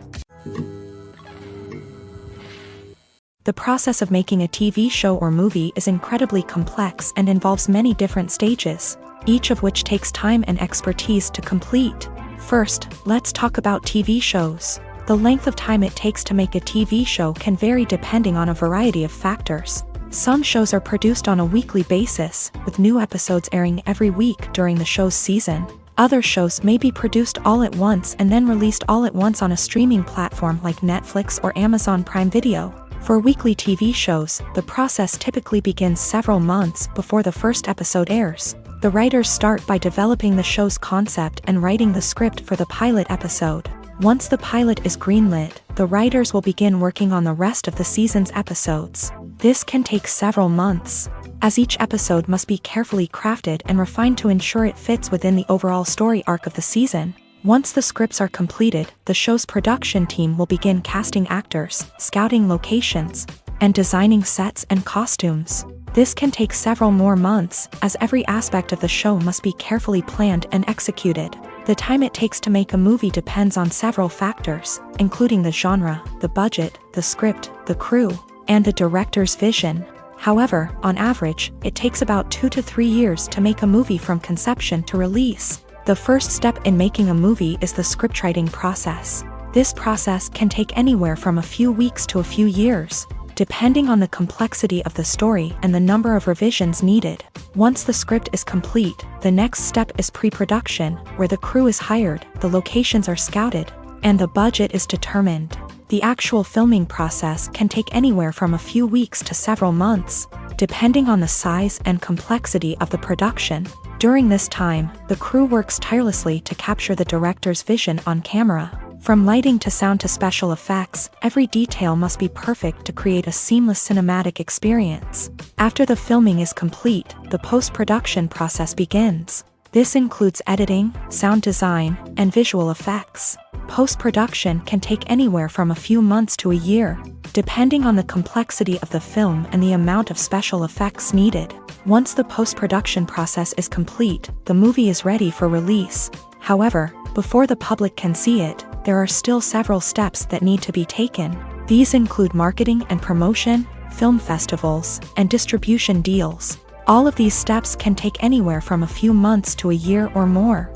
The process of making a TV show or movie is incredibly complex and involves many different stages, each of which takes time and expertise to complete. First, let's talk about TV shows. The length of time it takes to make a TV show can vary depending on a variety of factors. Some shows are produced on a weekly basis, with new episodes airing every week during the show's season. Other shows may be produced all at once and then released all at once on a streaming platform like Netflix or Amazon Prime Video. For weekly TV shows, the process typically begins several months before the first episode airs. The writers start by developing the show's concept and writing the script for the pilot episode. Once the pilot is greenlit, the writers will begin working on the rest of the season's episodes. This can take several months, as each episode must be carefully crafted and refined to ensure it fits within the overall story arc of the season. Once the scripts are completed, the show's production team will begin casting actors, scouting locations, and designing sets and costumes. This can take several more months, as every aspect of the show must be carefully planned and executed. The time it takes to make a movie depends on several factors, including the genre, the budget, the script, the crew, and the director's vision. However, on average, it takes about 2 to 3 years to make a movie from conception to release. The first step in making a movie is the scriptwriting process. This process can take anywhere from a few weeks to a few years, depending on the complexity of the story and the number of revisions needed. Once the script is complete, the next step is pre-production, where the crew is hired, the locations are scouted, and the budget is determined. The actual filming process can take anywhere from a few weeks to several months, depending on the size and complexity of the production. During this time, the crew works tirelessly to capture the director's vision on camera. From lighting to sound to special effects, every detail must be perfect to create a seamless cinematic experience. After the filming is complete, the post-production process begins. This includes editing, sound design, and visual effects. Post-production can take anywhere from a few months to a year, depending on the complexity of the film and the amount of special effects needed. Once the post-production process is complete, the movie is ready for release. However, before the public can see it, there are still several steps that need to be taken. These include marketing and promotion, film festivals, and distribution deals. All of these steps can take anywhere from a few months to a year or more.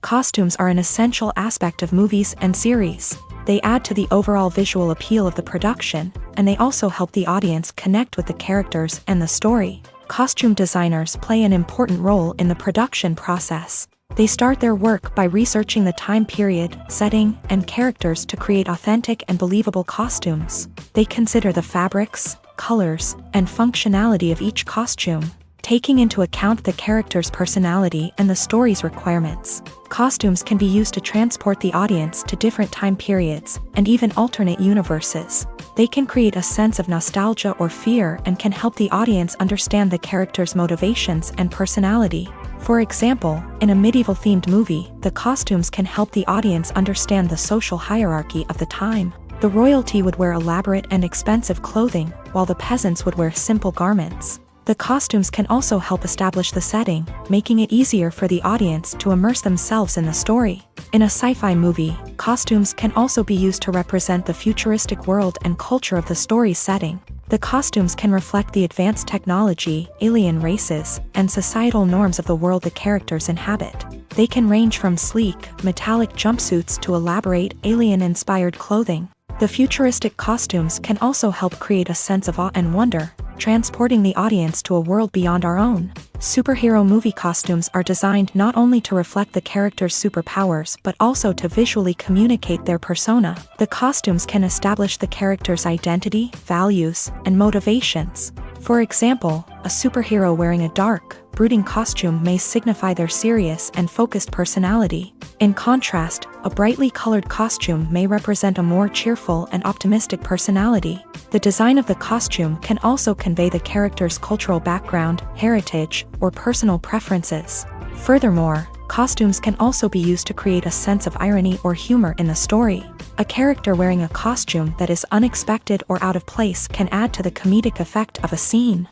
Costumes are an essential aspect of movies and series. They add to the overall visual appeal of the production, and they also help the audience connect with the characters and the story. Costume designers play an important role in the production process. They start their work by researching the time period, setting, and characters to create authentic and believable costumes. They consider the fabrics, colors, and functionality of each costume, taking into account the character's personality and the story's requirements. Costumes can be used to transport the audience to different time periods and even alternate universes. They can create a sense of nostalgia or fear and can help the audience understand the character's motivations and personality. For example, in a medieval-themed movie, the costumes can help the audience understand the social hierarchy of the time. The royalty would wear elaborate and expensive clothing, while the peasants would wear simple garments. The costumes can also help establish the setting, making it easier for the audience to immerse themselves in the story. In a sci-fi movie, costumes can also be used to represent the futuristic world and culture of the story's setting. The costumes can reflect the advanced technology, alien races, and societal norms of the world the characters inhabit. They can range from sleek, metallic jumpsuits to elaborate, alien-inspired clothing. The futuristic costumes can also help create a sense of awe and wonder, transporting the audience to a world beyond our own. Superhero movie costumes are designed not only to reflect the character's superpowers but also to visually communicate their persona. The costumes can establish the character's identity, values, and motivations. For example, a superhero wearing a dark, brooding costume may signify their serious and focused personality. In contrast, a brightly colored costume may represent a more cheerful and optimistic personality. The design of the costume can also convey the character's cultural background, heritage, or personal preferences. Furthermore, costumes can also be used to create a sense of irony or humor in the story. A character wearing a costume that is unexpected or out of place can add to the comedic effect of a scene.